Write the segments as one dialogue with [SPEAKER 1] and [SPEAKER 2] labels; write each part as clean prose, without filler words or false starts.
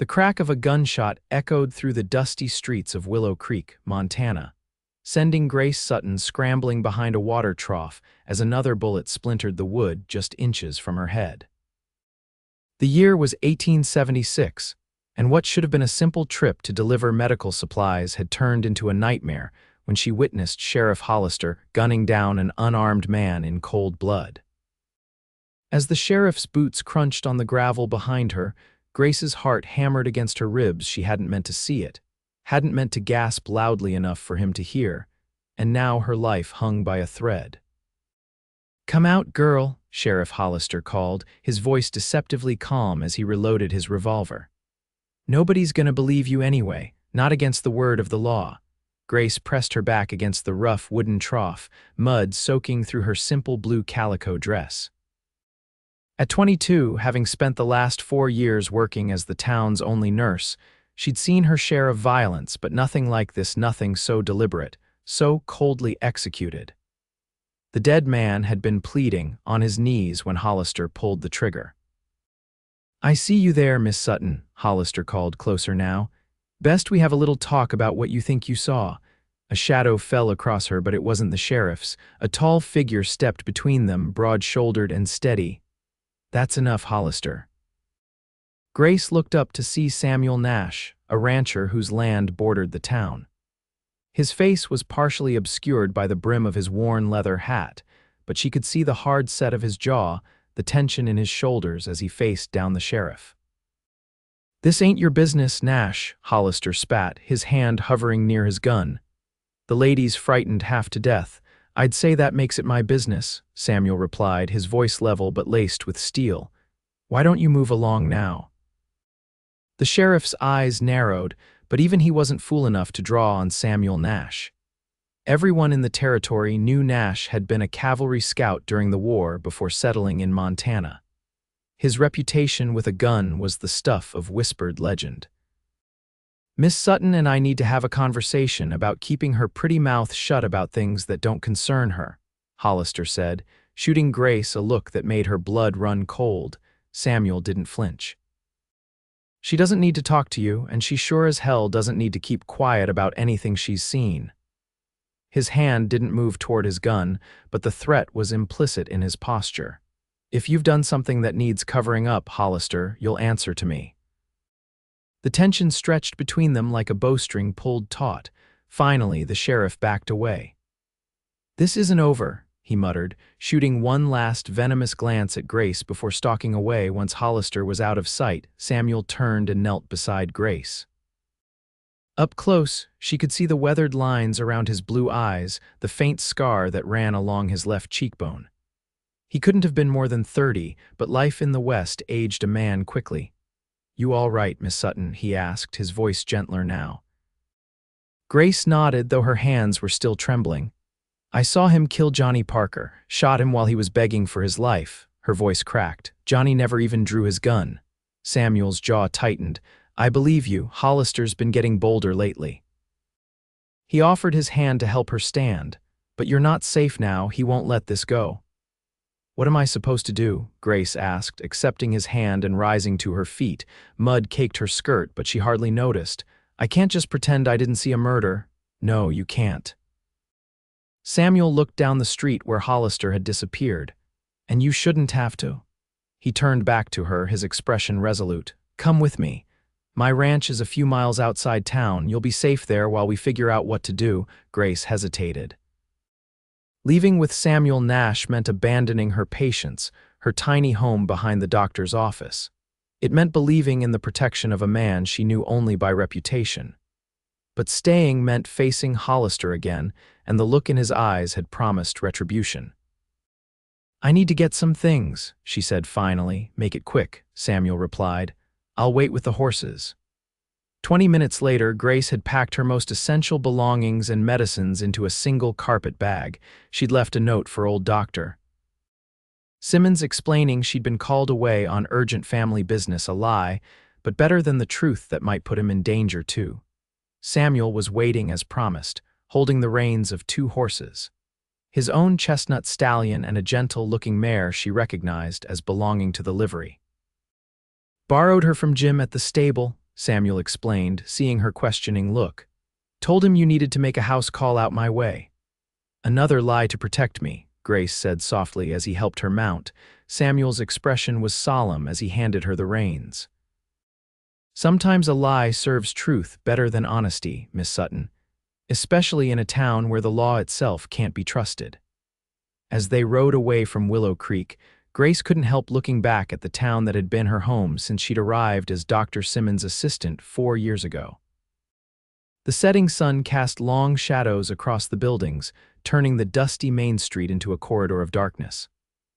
[SPEAKER 1] The crack of a gunshot echoed through the dusty streets of Willow Creek, Montana, sending Grace Sutton scrambling behind a water trough as another bullet splintered the wood just inches from her head. The year was 1876, and what should have been a simple trip to deliver medical supplies had turned into a nightmare when she witnessed Sheriff Hollister gunning down an unarmed man in cold blood. As the sheriff's boots crunched on the gravel behind her, Grace's heart hammered against her ribs. She hadn't meant to see it, hadn't meant to gasp loudly enough for him to hear, and now her life hung by a thread. "Come out, girl," Sheriff Hollister called, his voice deceptively calm as he reloaded his revolver. "Nobody's gonna believe you anyway, not against the word of the law." Grace pressed her back against the rough wooden trough, mud soaking through her simple blue calico dress. At 22, having spent the last 4 years working as the town's only nurse, she'd seen her share of violence, but nothing like this, nothing so deliberate, so coldly executed. The dead man had been pleading, on his knees when Hollister pulled the trigger. "I see you there, Miss Sutton," Hollister called closer now. "Best we have a little talk about what you think you saw." A shadow fell across her, but it wasn't the sheriff's. A tall figure stepped between them, broad-shouldered and steady. "That's enough, Hollister." Grace looked up to see Samuel Nash, a rancher whose land bordered the town. His face was partially obscured by the brim of his worn leather hat, but she could see the hard set of his jaw, the tension in his shoulders as he faced down the sheriff. "This ain't your business, Nash," Hollister spat, his hand hovering near his gun. "The lady's frightened half to death. I'd say that makes it my business," Samuel replied, his voice level but laced with steel. "Why don't you move along now?" The sheriff's eyes narrowed, but even he wasn't fool enough to draw on Samuel Nash. Everyone in the territory knew Nash had been a cavalry scout during the war before settling in Montana. His reputation with a gun was the stuff of whispered legend. "Miss Sutton and I need to have a conversation about keeping her pretty mouth shut about things that don't concern her," Hollister said, shooting Grace a look that made her blood run cold. Samuel didn't flinch. "She doesn't need to talk to you, and she sure as hell doesn't need to keep quiet about anything she's seen." His hand didn't move toward his gun, but the threat was implicit in his posture. "If you've done something that needs covering up, Hollister, you'll answer to me." The tension stretched between them like a bowstring pulled taut. Finally, the sheriff backed away. "This isn't over," he muttered, shooting one last venomous glance at Grace before stalking away. Once Hollister was out of sight, Samuel turned and knelt beside Grace. Up close, she could see the weathered lines around his blue eyes, the faint scar that ran along his left cheekbone. He couldn't have been more than 30, but life in the West aged a man quickly. "You all right, Miss Sutton?" he asked, his voice gentler now. Grace nodded, though her hands were still trembling. "I saw him kill Johnny Parker, shot him while he was begging for his life." Her voice cracked. "Johnny never even drew his gun." Samuel's jaw tightened. "I believe you. Hollister's been getting bolder lately." He offered his hand to help her stand. "But you're not safe now. He won't let this go." "What am I supposed to do?" Grace asked, accepting his hand and rising to her feet. Mud caked her skirt, but she hardly noticed. "I can't just pretend I didn't see a murder." "No, you can't." Samuel looked down the street where Hollister had disappeared. "And you shouldn't have to." He turned back to her, his expression resolute. "Come with me. My ranch is a few miles outside town. You'll be safe there while we figure out what to do." Grace hesitated. Leaving with Samuel Nash meant abandoning her patients, her tiny home behind the doctor's office. It meant believing in the protection of a man she knew only by reputation. But staying meant facing Hollister again, and the look in his eyes had promised retribution. "I need to get some things," she said finally. "Make it quick," Samuel replied. "I'll wait with the horses." 20 minutes later, Grace had packed her most essential belongings and medicines into a single carpet bag. She'd left a note for old Dr. Simmons explaining she'd been called away on urgent family business, a lie, but better than the truth that might put him in danger too. Samuel was waiting as promised, holding the reins of 2 horses. His own chestnut stallion and a gentle-looking mare she recognized as belonging to the livery. "Borrowed her from Jim at the stable," Samuel explained, seeing her questioning look. Told him you needed to make a house call out my way. Another lie to protect me, Grace said softly as he helped her mount. Samuel's expression was solemn as he handed her the reins. Sometimes a lie serves truth better than honesty, Miss Sutton, especially in a town where the law itself can't be trusted. As they rode away from Willow Creek, Grace couldn't help looking back at the town that had been her home since she'd arrived as Dr. Simmons' assistant 4 years ago. The setting sun cast long shadows across the buildings, turning the dusty Main Street into a corridor of darkness.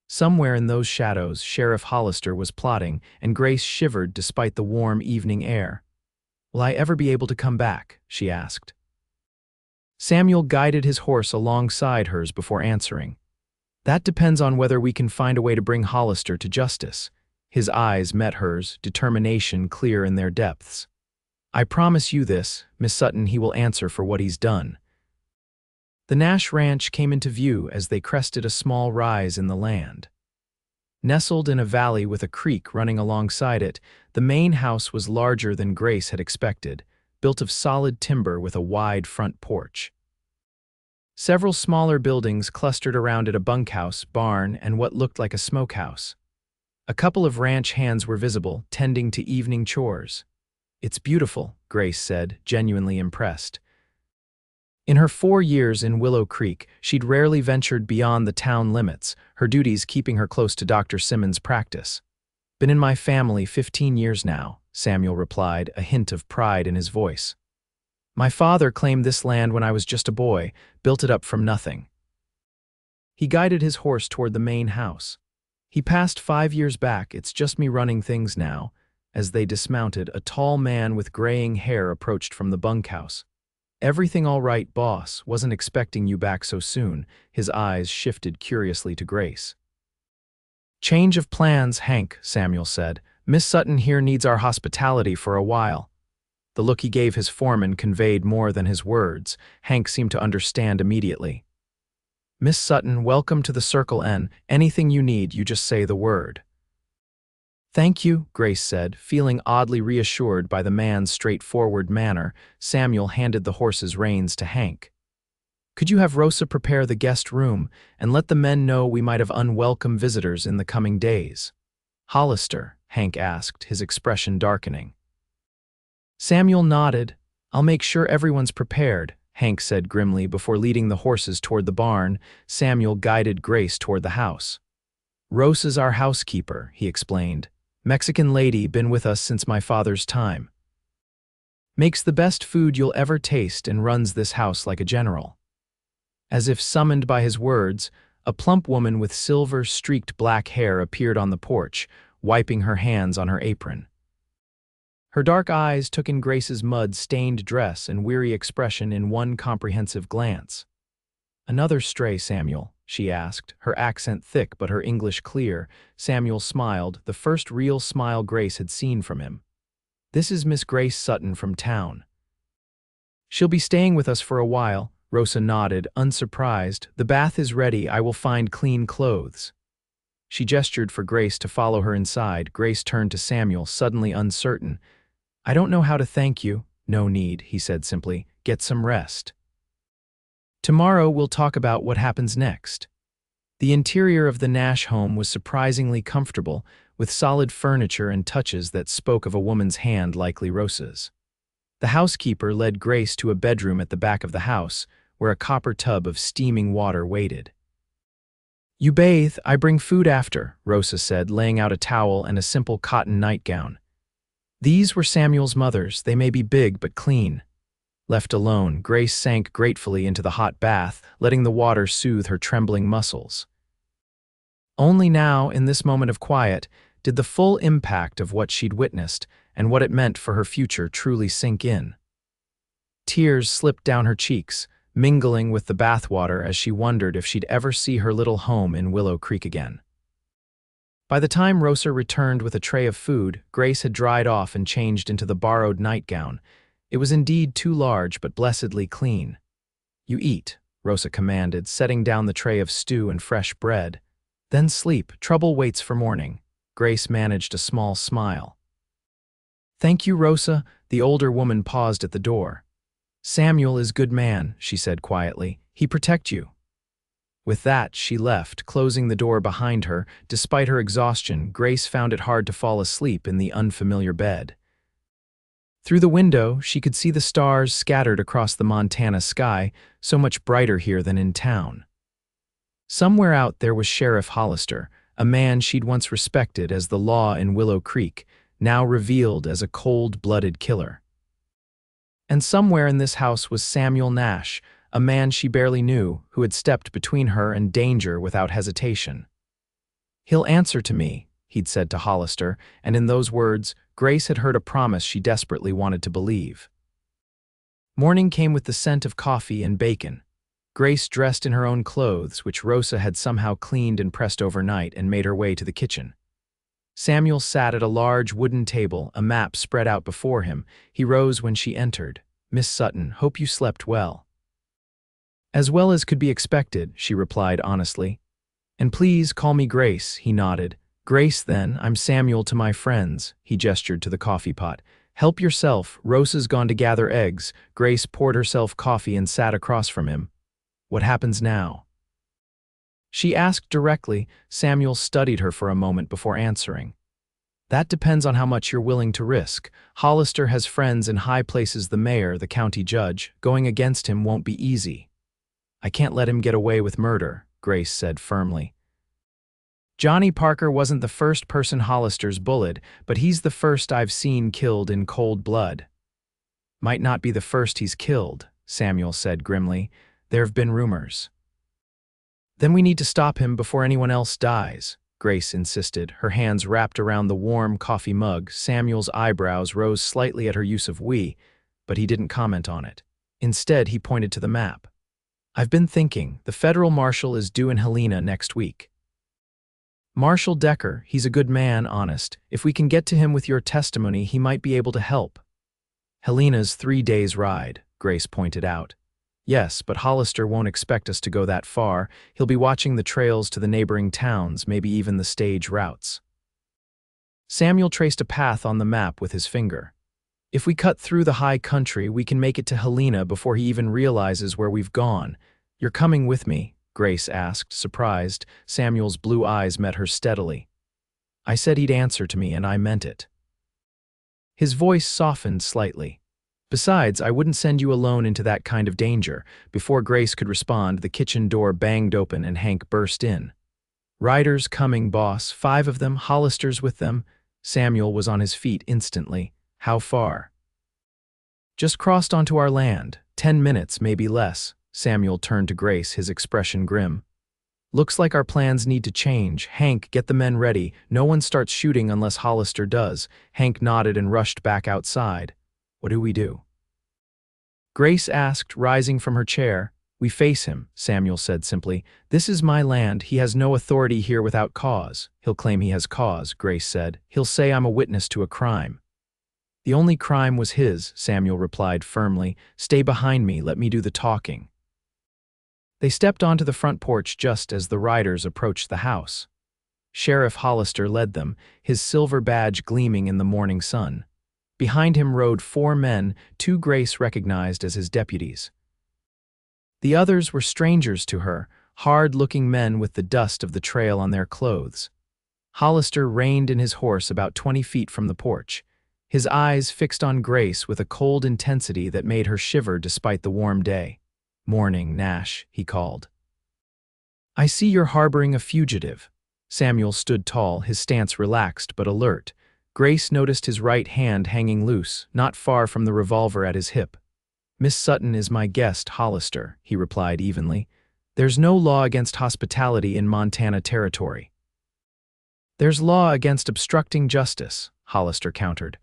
[SPEAKER 1] Somewhere in those shadows, Sheriff Hollister was plotting, and Grace shivered despite the warm evening air. "Will I ever be able to come back?" she asked. Samuel guided his horse alongside hers before answering. "That depends on whether we can find a way to bring Hollister to justice." His eyes met hers, determination clear in their depths. "I promise you this, Miss Sutton, he will answer for what he's done." The Nash Ranch came into view as they crested a small rise in the land. Nestled in a valley with a creek running alongside it, the main house was larger than Grace had expected, built of solid timber with a wide front porch. Several smaller buildings clustered around it: a bunkhouse, barn, and what looked like a smokehouse. A couple of ranch hands were visible, tending to evening chores. "It's beautiful," Grace said, genuinely impressed. In her 4 years in Willow Creek, she'd rarely ventured beyond the town limits, her duties keeping her close to Dr. Simmons' practice. "Been in my family 15 years now," Samuel replied, a hint of pride in his voice. "My father claimed this land when I was just a boy, built it up from nothing." He guided his horse toward the main house. "He passed 5 years back, it's just me running things now." As they dismounted, a tall man with graying hair approached from the bunkhouse. "Everything all right, boss? Wasn't expecting you back so soon." His eyes shifted curiously to Grace. "Change of plans, Hank," Samuel said. "Miss Sutton here needs our hospitality for a while." The look he gave his foreman conveyed more than his words. Hank seemed to understand immediately. "Miss Sutton, welcome to the Circle N. Anything you need, you just say the word." "Thank you," Grace said, feeling oddly reassured by the man's straightforward manner. Samuel handed the horse's reins to Hank. "Could you have Rosa prepare the guest room, and let the men know we might have unwelcome visitors in the coming days?" "Hollister?" Hank asked, his expression darkening. Samuel nodded. "I'll make sure everyone's prepared," Hank said grimly before leading the horses toward the barn. Samuel guided Grace toward the house. "Rosa's our housekeeper," he explained. "Mexican lady, been with us since my father's time. Makes the best food you'll ever taste and runs this house like a general." As if summoned by his words, a plump woman with silver-streaked black hair appeared on the porch, wiping her hands on her apron. Her dark eyes took in Grace's mud-stained dress and weary expression in one comprehensive glance. "Another stray, Samuel?" she asked, her accent thick but her English clear. Samuel smiled, the first real smile Grace had seen from him. "This is Miss Grace Sutton from town. She'll be staying with us for a while." Rosa nodded, unsurprised. "The bath is ready. I will find clean clothes." She gestured for Grace to follow her inside. Grace turned to Samuel, suddenly uncertain. "I don't know how to thank you." "No need," he said simply. "Get some rest. Tomorrow we'll talk about what happens next." The interior of the Nash home was surprisingly comfortable, with solid furniture and touches that spoke of a woman's hand, likely Rosa's. The housekeeper led Grace to a bedroom at the back of the house, where a copper tub of steaming water waited. "You bathe, I bring food after," Rosa said, laying out a towel and a simple cotton nightgown. These were Samuel's mother's. They may be big but clean. Left alone, Grace sank gratefully into the hot bath, letting the water soothe her trembling muscles. Only now, in this moment of quiet, did the full impact of what she'd witnessed and what it meant for her future truly sink in. Tears slipped down her cheeks, mingling with the bathwater as she wondered if she'd ever see her little home in Willow Creek again. By the time Rosa returned with a tray of food, Grace had dried off and changed into the borrowed nightgown. It was indeed too large, but blessedly clean. "You eat," Rosa commanded, setting down the tray of stew and fresh bread. "Then sleep. Trouble waits for morning." Grace managed a small smile. Thank you, Rosa. The older woman paused at the door. Samuel is good man, she said quietly. He protect you. With that, she left, closing the door behind her. Despite her exhaustion, Grace found it hard to fall asleep in the unfamiliar bed. Through the window, she could see the stars scattered across the Montana sky, so much brighter here than in town. Somewhere out there was Sheriff Hollister, a man she'd once respected as the law in Willow Creek, now revealed as a cold-blooded killer. And somewhere in this house was Samuel Nash, a man she barely knew, who had stepped between her and danger without hesitation. "He'll answer to me," he'd said to Hollister, and in those words, Grace had heard a promise she desperately wanted to believe. Morning came with the scent of coffee and bacon. Grace dressed in her own clothes, which Rosa had somehow cleaned and pressed overnight, and made her way to the kitchen. Samuel sat at a large wooden table, a map spread out before him. He rose when she entered. "Miss Sutton, hope you slept well." "As well as could be expected," she replied honestly. "And please call me Grace," he nodded. "Grace, then. I'm Samuel to my friends," he gestured to the coffee pot. "Help yourself. Rosa's gone to gather eggs." Grace poured herself coffee and sat across from him. "What happens now?" she asked directly. Samuel studied her for a moment before answering. "That depends on how much you're willing to risk. Hollister has friends in high places, the mayor, the county judge. Going against him won't be easy." "I can't let him get away with murder," Grace said firmly. "Johnny Parker wasn't the first person Hollister's bullied, but he's the first I've seen killed in cold blood." "Might not be the first he's killed," Samuel said grimly. "There have been rumors." "Then we need to stop him before anyone else dies," Grace insisted, her hands wrapped around the warm coffee mug. Samuel's eyebrows rose slightly at her use of "we," but he didn't comment on it. Instead, he pointed to the map. "I've been thinking, the federal marshal is due in Helena next week. Marshal Decker, he's a good man, honest. If we can get to him with your testimony, he might be able to help." "Helena's 3 days' ride," Grace pointed out. "Yes, but Hollister won't expect us to go that far. He'll be watching the trails to the neighboring towns, maybe even the stage routes." Samuel traced a path on the map with his finger. "If we cut through the high country, we can make it to Helena before he even realizes where we've gone. You're coming with me?" Grace asked, surprised. Samuel's blue eyes met her steadily. "I said he'd answer to me, and I meant it." His voice softened slightly. "Besides, I wouldn't send you alone into that kind of danger." Before Grace could respond, the kitchen door banged open and Hank burst in. "Riders coming, boss. 5 of them, Hollister's with them." Samuel was on his feet instantly. "How far?" "Just crossed onto our land. 10 minutes, maybe less." Samuel turned to Grace, his expression grim. "Looks like our plans need to change. Hank, get the men ready. No one starts shooting unless Hollister does." Hank nodded and rushed back outside. "What do we do?" Grace asked, rising from her chair. "We face him," Samuel said simply. "This is my land. He has no authority here without cause." "He'll claim he has cause," Grace said. "He'll say I'm a witness to a crime." "The only crime was his," Samuel replied firmly. "Stay behind me. Let me do the talking." They stepped onto the front porch just as the riders approached the house. Sheriff Hollister led them, his silver badge gleaming in the morning sun. Behind him rode 4 men, 2 Grace recognized as his deputies. The others were strangers to her, hard-looking men with the dust of the trail on their clothes. Hollister reined in his horse about 20 feet from the porch, his eyes fixed on Grace with a cold intensity that made her shiver despite the warm day. "Morning, Nash," he called. "I see you're harboring a fugitive." Samuel stood tall, his stance relaxed but alert. Grace noticed his right hand hanging loose, not far from the revolver at his hip. "Miss Sutton is my guest, Hollister," he replied evenly. "There's no law against hospitality in Montana territory." "There's law against obstructing justice," Hollister countered.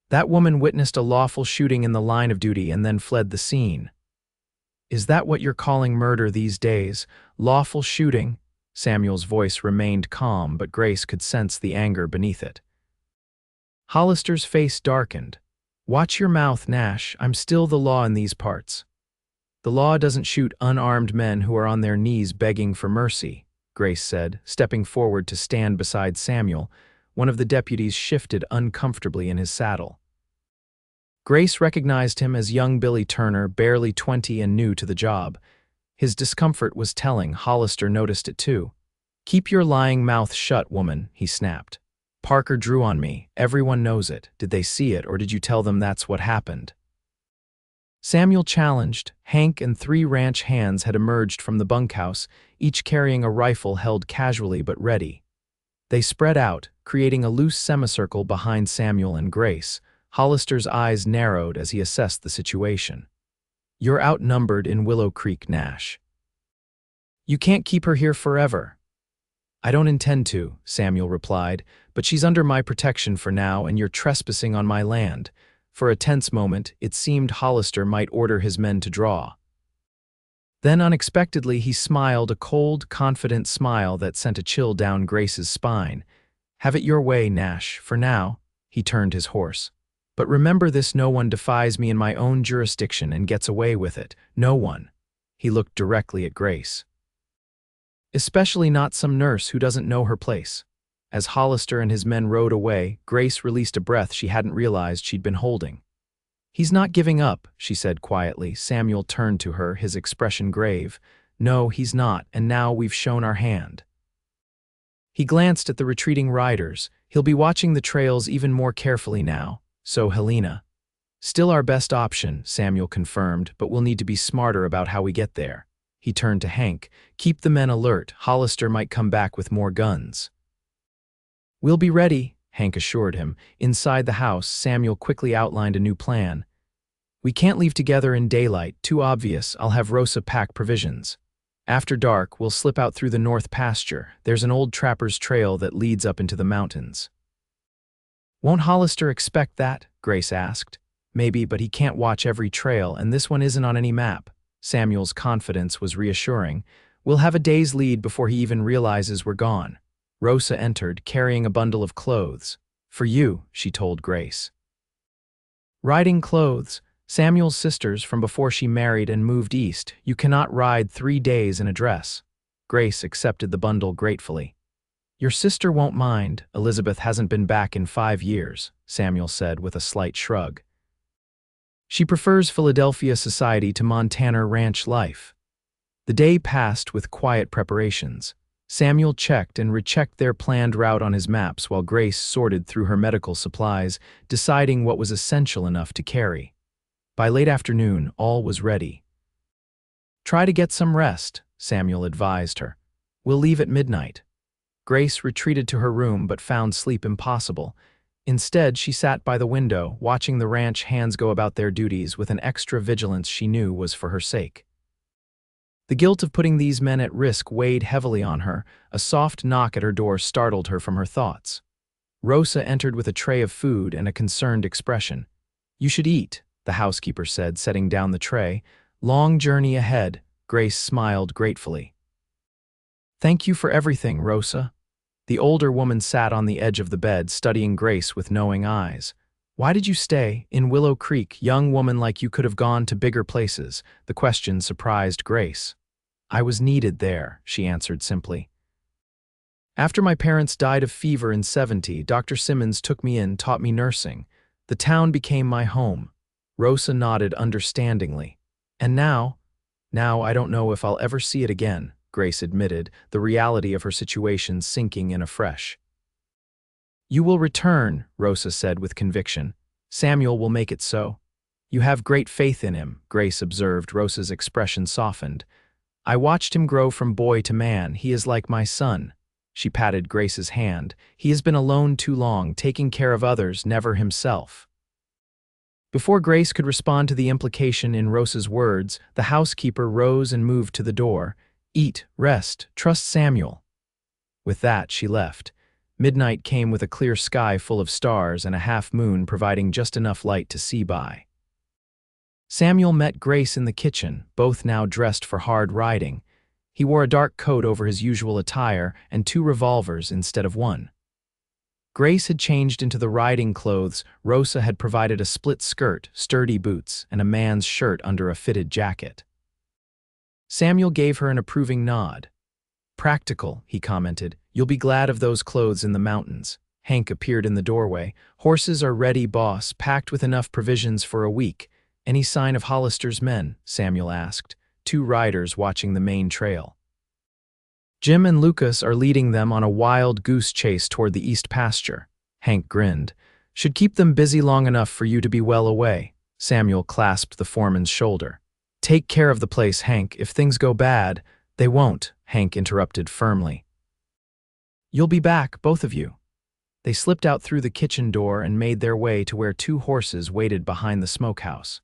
[SPEAKER 1] "That woman witnessed a lawful shooting in the line of duty and then fled the scene." "Is that what you're calling murder these days? Lawful shooting?" Samuel's voice remained calm, but Grace could sense the anger beneath it. Hollister's face darkened. "Watch your mouth, Nash. I'm still the law in these parts." "The law doesn't shoot unarmed men who are on their knees begging for mercy," Grace said, stepping forward to stand beside Samuel. One of the deputies shifted uncomfortably in his saddle. Grace recognized him as young Billy Turner, barely 20 and new to the job. His discomfort was telling. Hollister noticed it too. "Keep your lying mouth shut, woman," he snapped. "Parker drew on me. Everyone knows it. Did they see it, or did you tell them that's what happened?" Samuel challenged. Hank and 3 ranch hands had emerged from the bunkhouse, each carrying a rifle held casually but ready. They spread out, creating a loose semicircle behind Samuel and Grace. Hollister's eyes narrowed as he assessed the situation. "You're outnumbered in Willow Creek, Nash. You can't keep her here forever." "I don't intend to," Samuel replied, "but she's under my protection for now, and you're trespassing on my land." For a tense moment, it seemed Hollister might order his men to draw. Then unexpectedly he smiled, a cold, confident smile that sent a chill down Grace's spine. "Have it your way, Nash, for now." He turned his horse. "But remember this, no one defies me in my own jurisdiction and gets away with it. No one." He looked directly at Grace. "Especially not some nurse who doesn't know her place." As Hollister and his men rode away, Grace released a breath she hadn't realized she'd been holding. "He's not giving up," she said quietly. Samuel turned to her, his expression grave. "No, he's not, and now we've shown our hand." He glanced at the retreating riders. "He'll be watching the trails even more carefully now. So, Helena." "Still our best option," Samuel confirmed, "but we'll need to be smarter about how we get there." He turned to Hank. "Keep the men alert. Hollister might come back with more guns." "We'll be ready," Hank assured him. Inside the house, Samuel quickly outlined a new plan. "We can't leave together in daylight, too obvious. I'll have Rosa pack provisions. After dark, we'll slip out through the north pasture. There's an old trapper's trail that leads up into the mountains." "Won't Hollister expect that?" Grace asked. "Maybe, but he can't watch every trail, and this one isn't on any map." Samuel's confidence was reassuring. "We'll have a day's lead before he even realizes we're gone." Rosa entered, carrying a bundle of clothes. "For you," she told Grace. "Riding clothes. Samuel's sisters from before she married and moved east. You cannot ride 3 days in a dress." Grace accepted the bundle gratefully. "Your sister won't mind. Elizabeth hasn't been back in 5 years," Samuel said with a slight shrug. "She prefers Philadelphia society to Montana ranch life." The day passed with quiet preparations. Samuel checked and rechecked their planned route on his maps while Grace sorted through her medical supplies, deciding what was essential enough to carry. By late afternoon, all was ready. "Try to get some rest," Samuel advised her. "We'll leave at midnight." Grace retreated to her room but found sleep impossible. Instead, she sat by the window, watching the ranch hands go about their duties with an extra vigilance she knew was for her sake. The guilt of putting these men at risk weighed heavily on her. A soft knock at her door startled her from her thoughts. Rosa entered with a tray of food and a concerned expression. "You should eat," the housekeeper said, setting down the tray. "Long journey ahead." Grace smiled gratefully. "Thank you for everything, Rosa." The older woman sat on the edge of the bed, studying Grace with knowing eyes. "Why did you stay in Willow Creek? Young woman like you could have gone to bigger places." The question surprised Grace. "I was needed there," she answered simply. "After my parents died of fever in '70, Dr. Simmons took me in, taught me nursing. The town became my home." Rosa nodded understandingly. "And now I don't know if I'll ever see it again," Grace admitted, the reality of her situation sinking in afresh. "You will return," Rosa said with conviction. "Samuel will make it so." "You have great faith in him," Grace observed. Rosa's expression softened. "I watched him grow from boy to man. He is like my son." She patted Grace's hand. "He has been alone too long, taking care of others, never himself." Before Grace could respond to the implication in Rosa's words, the housekeeper rose and moved to the door. "Eat, rest, trust Samuel." With that, she left. Midnight came with a clear sky full of stars and a half-moon providing just enough light to see by. Samuel met Grace in the kitchen, both now dressed for hard riding. He wore a dark coat over his usual attire and 2 revolvers instead of 1. Grace had changed into the riding clothes. Rosa had provided a split skirt, sturdy boots, and a man's shirt under a fitted jacket. Samuel gave her an approving nod. "Practical," he commented. "You'll be glad of those clothes in the mountains." Hank appeared in the doorway. "Horses are ready, boss, packed with enough provisions for a week. Any sign of Hollister's men?" Samuel asked, two riders watching the main trail. "Jim and Lucas are leading them on a wild goose chase toward the east pasture." Hank grinned. "Should keep them busy long enough for you to be well away." Samuel clasped the foreman's shoulder. "Take care of the place, Hank. If things go bad—" "They won't," Hank interrupted firmly. "You'll be back, both of you." They slipped out through the kitchen door and made their way to where two horses waited behind the smokehouse.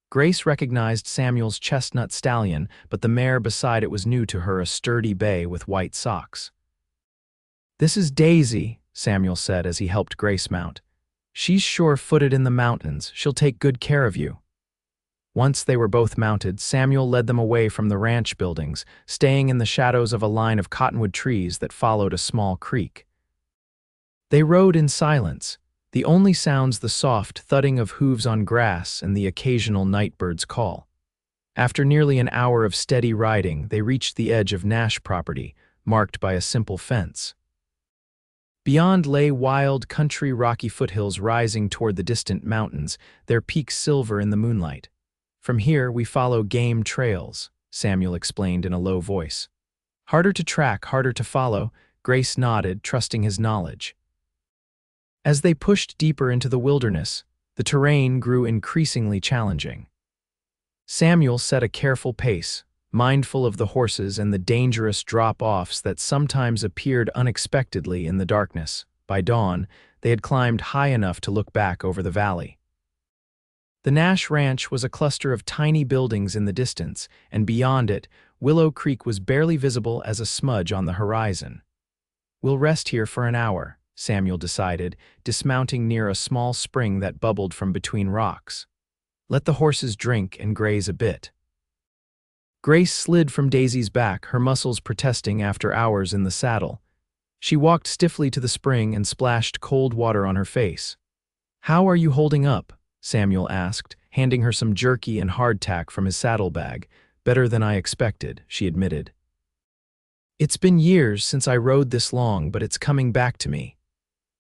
[SPEAKER 1] Grace recognized Samuel's chestnut stallion, but the mare beside it was new to her, a sturdy bay with white socks. "This is Daisy," Samuel said as he helped Grace mount. "She's sure-footed in the mountains. She'll take good care of you." Once they were both mounted, Samuel led them away from the ranch buildings, staying in the shadows of a line of cottonwood trees that followed a small creek. They rode in silence, the only sounds the soft thudding of hooves on grass and the occasional nightbird's call. After nearly an hour of steady riding, they reached the edge of Nash property, marked by a simple fence. Beyond lay wild, country rocky foothills rising toward the distant mountains, their peaks silver in the moonlight. "From here, we follow game trails," Samuel explained in a low voice. "Harder to track, harder to follow," Grace nodded, trusting his knowledge. As they pushed deeper into the wilderness, the terrain grew increasingly challenging. Samuel set a careful pace, mindful of the horses and the dangerous drop-offs that sometimes appeared unexpectedly in the darkness. By dawn, they had climbed high enough to look back over the valley. The Nash Ranch was a cluster of tiny buildings in the distance, and beyond it, Willow Creek was barely visible as a smudge on the horizon. "We'll rest here for an hour," Samuel decided, dismounting near a small spring that bubbled from between rocks. "Let the horses drink and graze a bit." Grace slid from Daisy's back, her muscles protesting after hours in the saddle. She walked stiffly to the spring and splashed cold water on her face. "How are you holding up?" Samuel asked, handing her some jerky and hardtack from his saddlebag. "Better than I expected," she admitted. "It's been years since I rode this long, but it's coming back to me."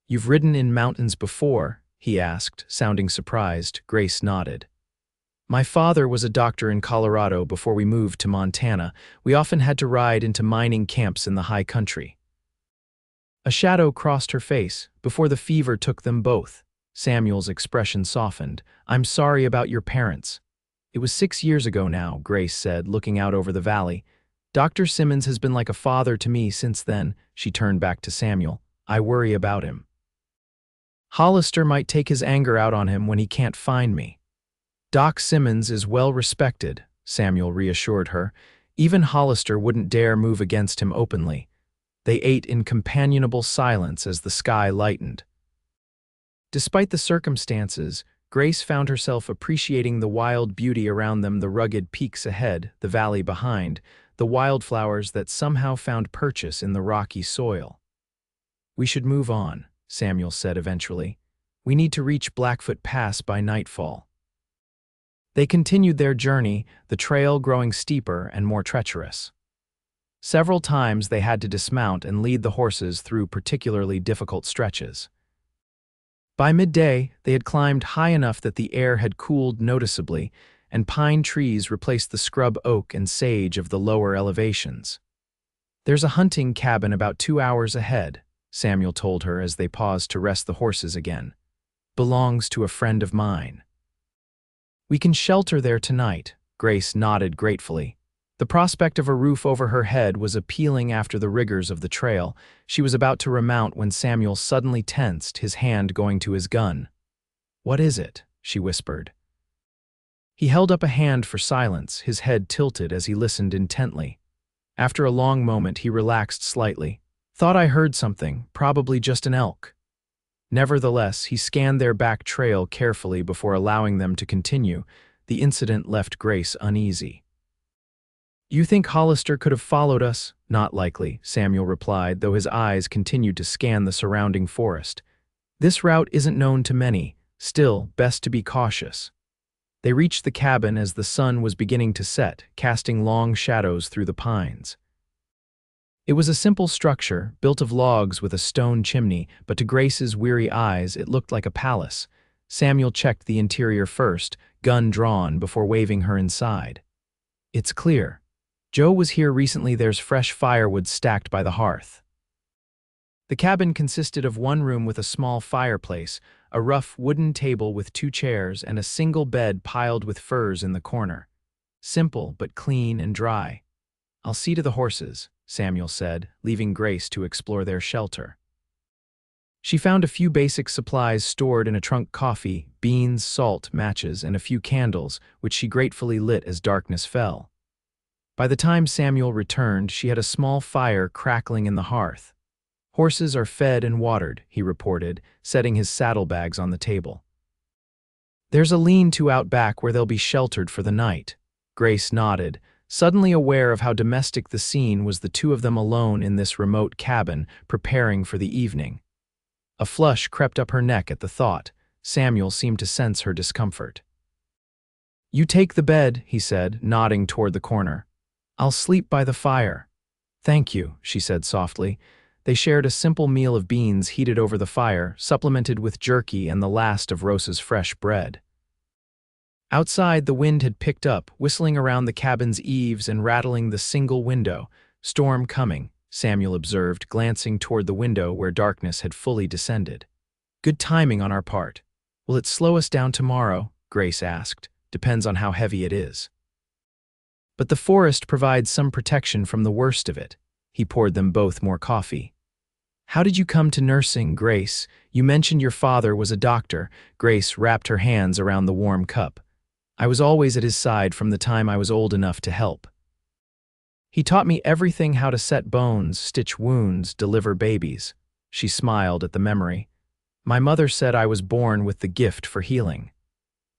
[SPEAKER 1] "You've ridden in mountains before?" he asked, sounding surprised. Grace nodded. "My father was a doctor in Colorado before we moved to Montana. We often had to ride into mining camps in the high country." A shadow crossed her face, before the fever took them both. Samuel's expression softened. "I'm sorry about your parents." "It was 6 years ago now," Grace said, looking out over the valley. "Dr. Simmons has been like a father to me since then." She turned back to Samuel. "I worry about him. Hollister might take his anger out on him when he can't find me." "Doc Simmons is well respected," Samuel reassured her. "Even Hollister wouldn't dare move against him openly." They ate in companionable silence as the sky lightened. Despite the circumstances, Grace found herself appreciating the wild beauty around them, the rugged peaks ahead, the valley behind, the wildflowers that somehow found purchase in the rocky soil. "We should move on," Samuel said eventually. "We need to reach Blackfoot Pass by nightfall." They continued their journey, the trail growing steeper and more treacherous. Several times they had to dismount and lead the horses through particularly difficult stretches. By midday, they had climbed high enough that the air had cooled noticeably, and pine trees replaced the scrub oak and sage of the lower elevations. "There's a hunting cabin about 2 hours ahead," Samuel told her as they paused to rest the horses again. "Belongs to a friend of mine." "We can shelter there tonight," Grace nodded gratefully. The prospect of a roof over her head was appealing after the rigors of the trail. She was about to remount when Samuel suddenly tensed, his hand going to his gun. "What is it?" she whispered. He held up a hand for silence, his head tilted as he listened intently. After a long moment, he relaxed slightly. "Thought I heard something, probably just an elk." Nevertheless, he scanned their back trail carefully before allowing them to continue. The incident left Grace uneasy. "You think Hollister could have followed us?" "Not likely," Samuel replied, though his eyes continued to scan the surrounding forest. "This route isn't known to many. Still, best to be cautious." They reached the cabin as the sun was beginning to set, casting long shadows through the pines. It was a simple structure, built of logs with a stone chimney, but to Grace's weary eyes it looked like a palace. Samuel checked the interior first, gun drawn, before waving her inside. "It's clear. Joe was here recently. There's fresh firewood stacked by the hearth." The cabin consisted of one room with a small fireplace, a rough wooden table with 2 chairs, and a single bed piled with furs in the corner. Simple, but clean and dry. "I'll see to the horses," Samuel said, leaving Grace to explore their shelter. She found a few basic supplies stored in a trunk: coffee, beans, salt, matches, and a few candles, which she gratefully lit as darkness fell. By the time Samuel returned, she had a small fire crackling in the hearth. "Horses are fed and watered," he reported, setting his saddlebags on the table. "There's a lean-to out back where they'll be sheltered for the night." Grace nodded, suddenly aware of how domestic the scene was, the two of them alone in this remote cabin, preparing for the evening. A flush crept up her neck at the thought. Samuel seemed to sense her discomfort. "You take the bed," he said, nodding toward the corner. "I'll sleep by the fire." "Thank you," she said softly. They shared a simple meal of beans heated over the fire, supplemented with jerky and the last of Rosa's fresh bread. Outside, the wind had picked up, whistling around the cabin's eaves and rattling the single window. "Storm coming," Samuel observed, glancing toward the window where darkness had fully descended. "Good timing on our part." "Will it slow us down tomorrow?" Grace asked. "Depends on how heavy it is." "But the forest provides some protection from the worst of it." He poured them both more coffee. "How did you come to nursing, Grace? You mentioned your father was a doctor." Grace wrapped her hands around the warm cup. "I was always at his side from the time I was old enough to help. He taught me everything: how to set bones, stitch wounds, deliver babies." She smiled at the memory. "My mother said I was born with the gift for healing."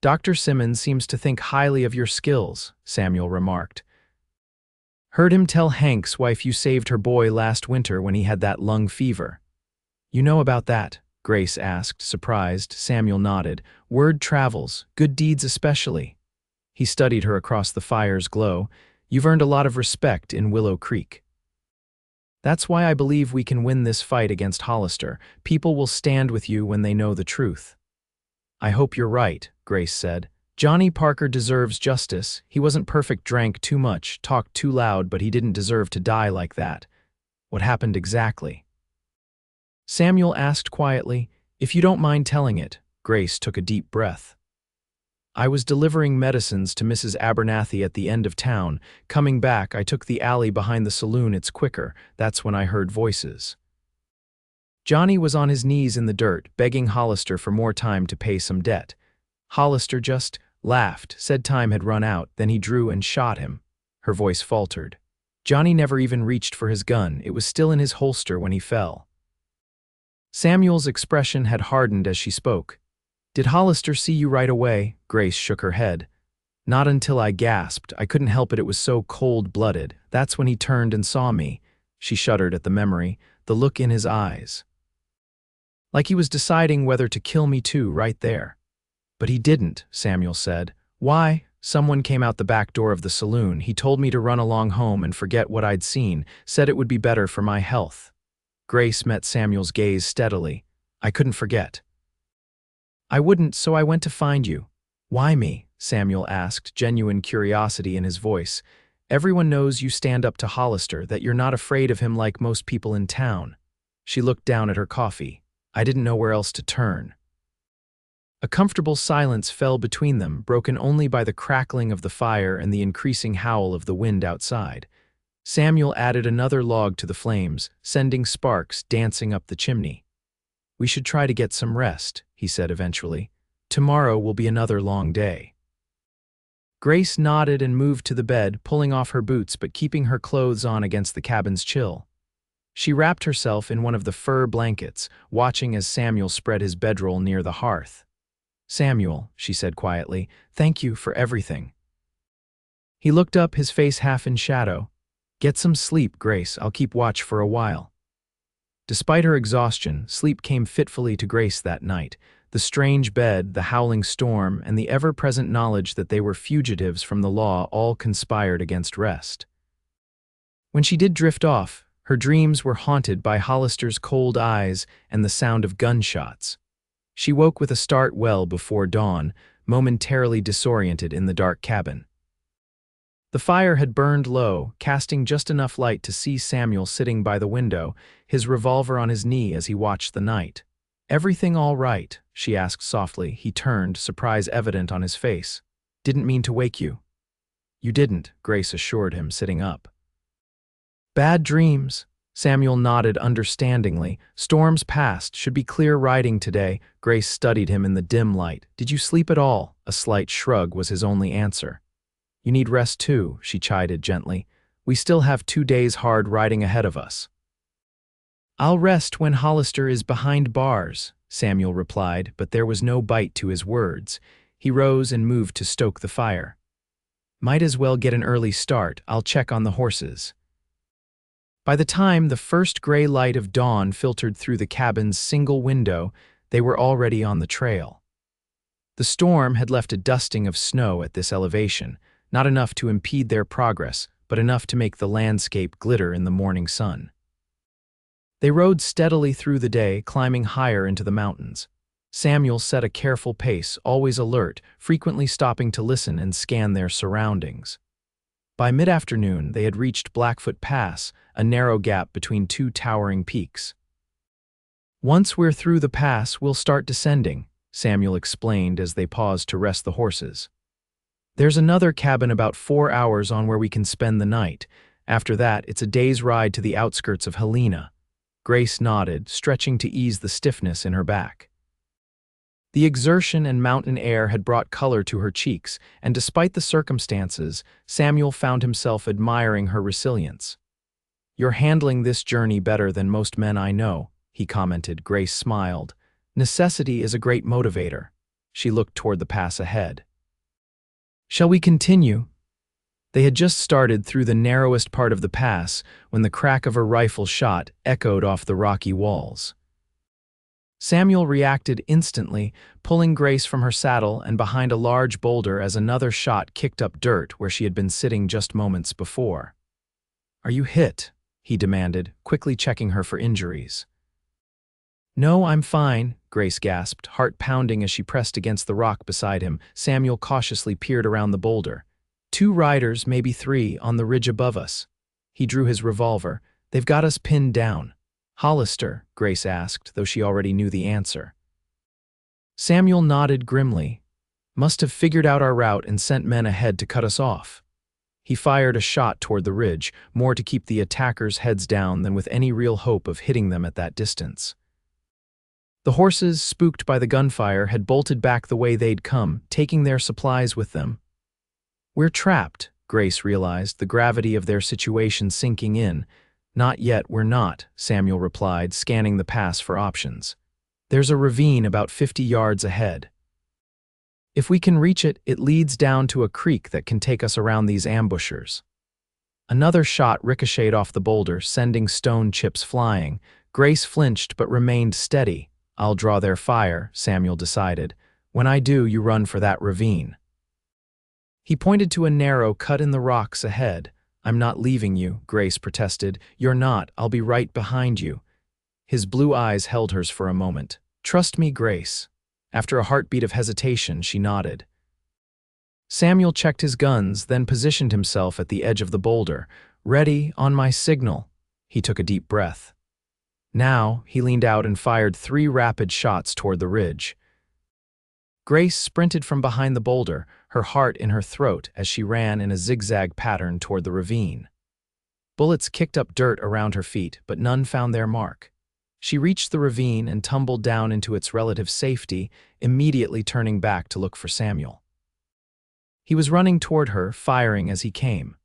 [SPEAKER 1] "Dr. Simmons seems to think highly of your skills," Samuel remarked. "Heard him tell Hank's wife you saved her boy last winter when he had that lung fever." "You know about that?" Grace asked, surprised. Samuel nodded. "Word travels, good deeds especially." He studied her across the fire's glow. "You've earned a lot of respect in Willow Creek. That's why I believe we can win this fight against Hollister. People will stand with you when they know the truth." "I hope you're right," Grace said. "Johnny Parker deserves justice. He wasn't perfect, drank too much, talked too loud, but he didn't deserve to die like that." "What happened exactly?" Samuel asked quietly. "If you don't mind telling it." Grace took a deep breath. "I was delivering medicines to Mrs. Abernathy at the end of town. Coming back, I took the alley behind the saloon. It's quicker. That's when I heard voices. Johnny was on his knees in the dirt, begging Hollister for more time to pay some debt. Hollister just laughed, said time had run out, then he drew and shot him." Her voice faltered. "Johnny never even reached for his gun. It was still in his holster when he fell." Samuel's expression had hardened as she spoke. "Did Hollister see you right away?" Grace shook her head. "Not until I gasped. I couldn't help it. It was so cold-blooded. That's when he turned and saw me." She shuddered at the memory, the look in his eyes. "Like he was deciding whether to kill me too, right there." "But he didn't," Samuel said. "Why?" "Someone came out the back door of the saloon. He told me to run along home and forget what I'd seen, said it would be better for my health." Grace met Samuel's gaze steadily. "I couldn't forget." "I wouldn't, so I went to find you." "Why me?" Samuel asked, genuine curiosity in his voice. "Everyone knows you stand up to Hollister, that you're not afraid of him like most people in town." She looked down at her coffee. "I didn't know where else to turn." A comfortable silence fell between them, broken only by the crackling of the fire and the increasing howl of the wind outside. Samuel added another log to the flames, sending sparks dancing up the chimney. "We should try to get some rest," he said eventually. "Tomorrow will be another long day." Grace nodded and moved to the bed, pulling off her boots but keeping her clothes on against the cabin's chill. She wrapped herself in one of the fur blankets, watching as Samuel spread his bedroll near the hearth. "Samuel," she said quietly, "thank you for everything." He looked up, his face half in shadow. "Get some sleep, Grace. I'll keep watch for a while." Despite her exhaustion, sleep came fitfully to Grace that night. The strange bed, the howling storm, and the ever-present knowledge that they were fugitives from the law all conspired against rest. When she did drift off, Her dreams were haunted by Hollister's cold eyes and the sound of gunshots. She woke with a start well before dawn, momentarily disoriented in the dark cabin. The fire had burned low, casting just enough light to see Samuel sitting by the window, his revolver on his knee as he watched the night. "Everything all right?" she asked softly. He turned, surprise evident on his face. "Didn't mean to wake you." "You didn't," Grace assured him, sitting up. "Bad dreams?" Samuel nodded understandingly. "Storms past, should be clear riding today." Grace studied him in the dim light. "Did you sleep at all?" A slight shrug was his only answer. "You need rest too," she chided gently. "We still have 2 days hard riding ahead of us." "I'll rest when Hollister is behind bars," Samuel replied, but there was no bite to his words. He rose and moved to stoke the fire. "Might as well get an early start. I'll check on the horses." By the time the first gray light of dawn filtered through the cabin's single window, they were already on the trail. The storm had left a dusting of snow at this elevation, not enough to impede their progress, but enough to make the landscape glitter in the morning sun. They rode steadily through the day, climbing higher into the mountains. Samuel set a careful pace, always alert, frequently stopping to listen and scan their surroundings. By mid-afternoon, they had reached Blackfoot Pass, a narrow gap between 2 towering peaks. "Once we're through the pass, we'll start descending," Samuel explained as they paused to rest the horses. "There's another cabin about 4 hours on where we can spend the night. After that, it's a day's ride to the outskirts of Helena." Grace nodded, stretching to ease the stiffness in her back. The exertion and mountain air had brought color to her cheeks, and despite the circumstances, Samuel found himself admiring her resilience. "You're handling this journey better than most men I know," he commented. Grace smiled. "Necessity is a great motivator." She looked toward the pass ahead. "Shall we continue?" They had just started through the narrowest part of the pass when the crack of a rifle shot echoed off the rocky walls. Samuel reacted instantly, pulling Grace from her saddle and behind a large boulder as another shot kicked up dirt where she had been sitting just moments before. "Are you hit?" he demanded, quickly checking her for injuries. "No, I'm fine," Grace gasped, heart pounding as she pressed against the rock beside him. Samuel cautiously peered around the boulder. 2 riders, maybe 3, on the ridge above us." He drew his revolver. "They've got us pinned down." "Hollister?" Grace asked, though she already knew the answer. Samuel nodded grimly. "Must have figured out our route and sent men ahead to cut us off." He fired a shot toward the ridge, more to keep the attackers' heads down than with any real hope of hitting them at that distance. The horses, spooked by the gunfire, had bolted back the way they'd come, taking their supplies with them. "We're trapped," Grace realized, the gravity of their situation sinking in. "Not yet, we're not," Samuel replied, scanning the pass for options. "There's a ravine about 50 yards ahead. If we can reach it, it leads down to a creek that can take us around these ambushers." Another shot ricocheted off the boulder, sending stone chips flying. Grace flinched but remained steady. "I'll draw their fire," Samuel decided. "When I do, you run for that ravine." He pointed to a narrow cut in the rocks ahead. "I'm not leaving you," Grace protested. "You're not. I'll be right behind you." His blue eyes held hers for a moment. "Trust me, Grace." After a heartbeat of hesitation, she nodded. Samuel checked his guns, then positioned himself at the edge of the boulder. "Ready, on my signal." He took a deep breath. Now, he leaned out and fired 3 rapid shots toward the ridge. Grace sprinted from behind the boulder, her heart in her throat as she ran in a zigzag pattern toward the ravine. Bullets kicked up dirt around her feet, but none found their mark. She reached the ravine and tumbled down into its relative safety, immediately turning back to look for Samuel. He was running toward her, firing as he came.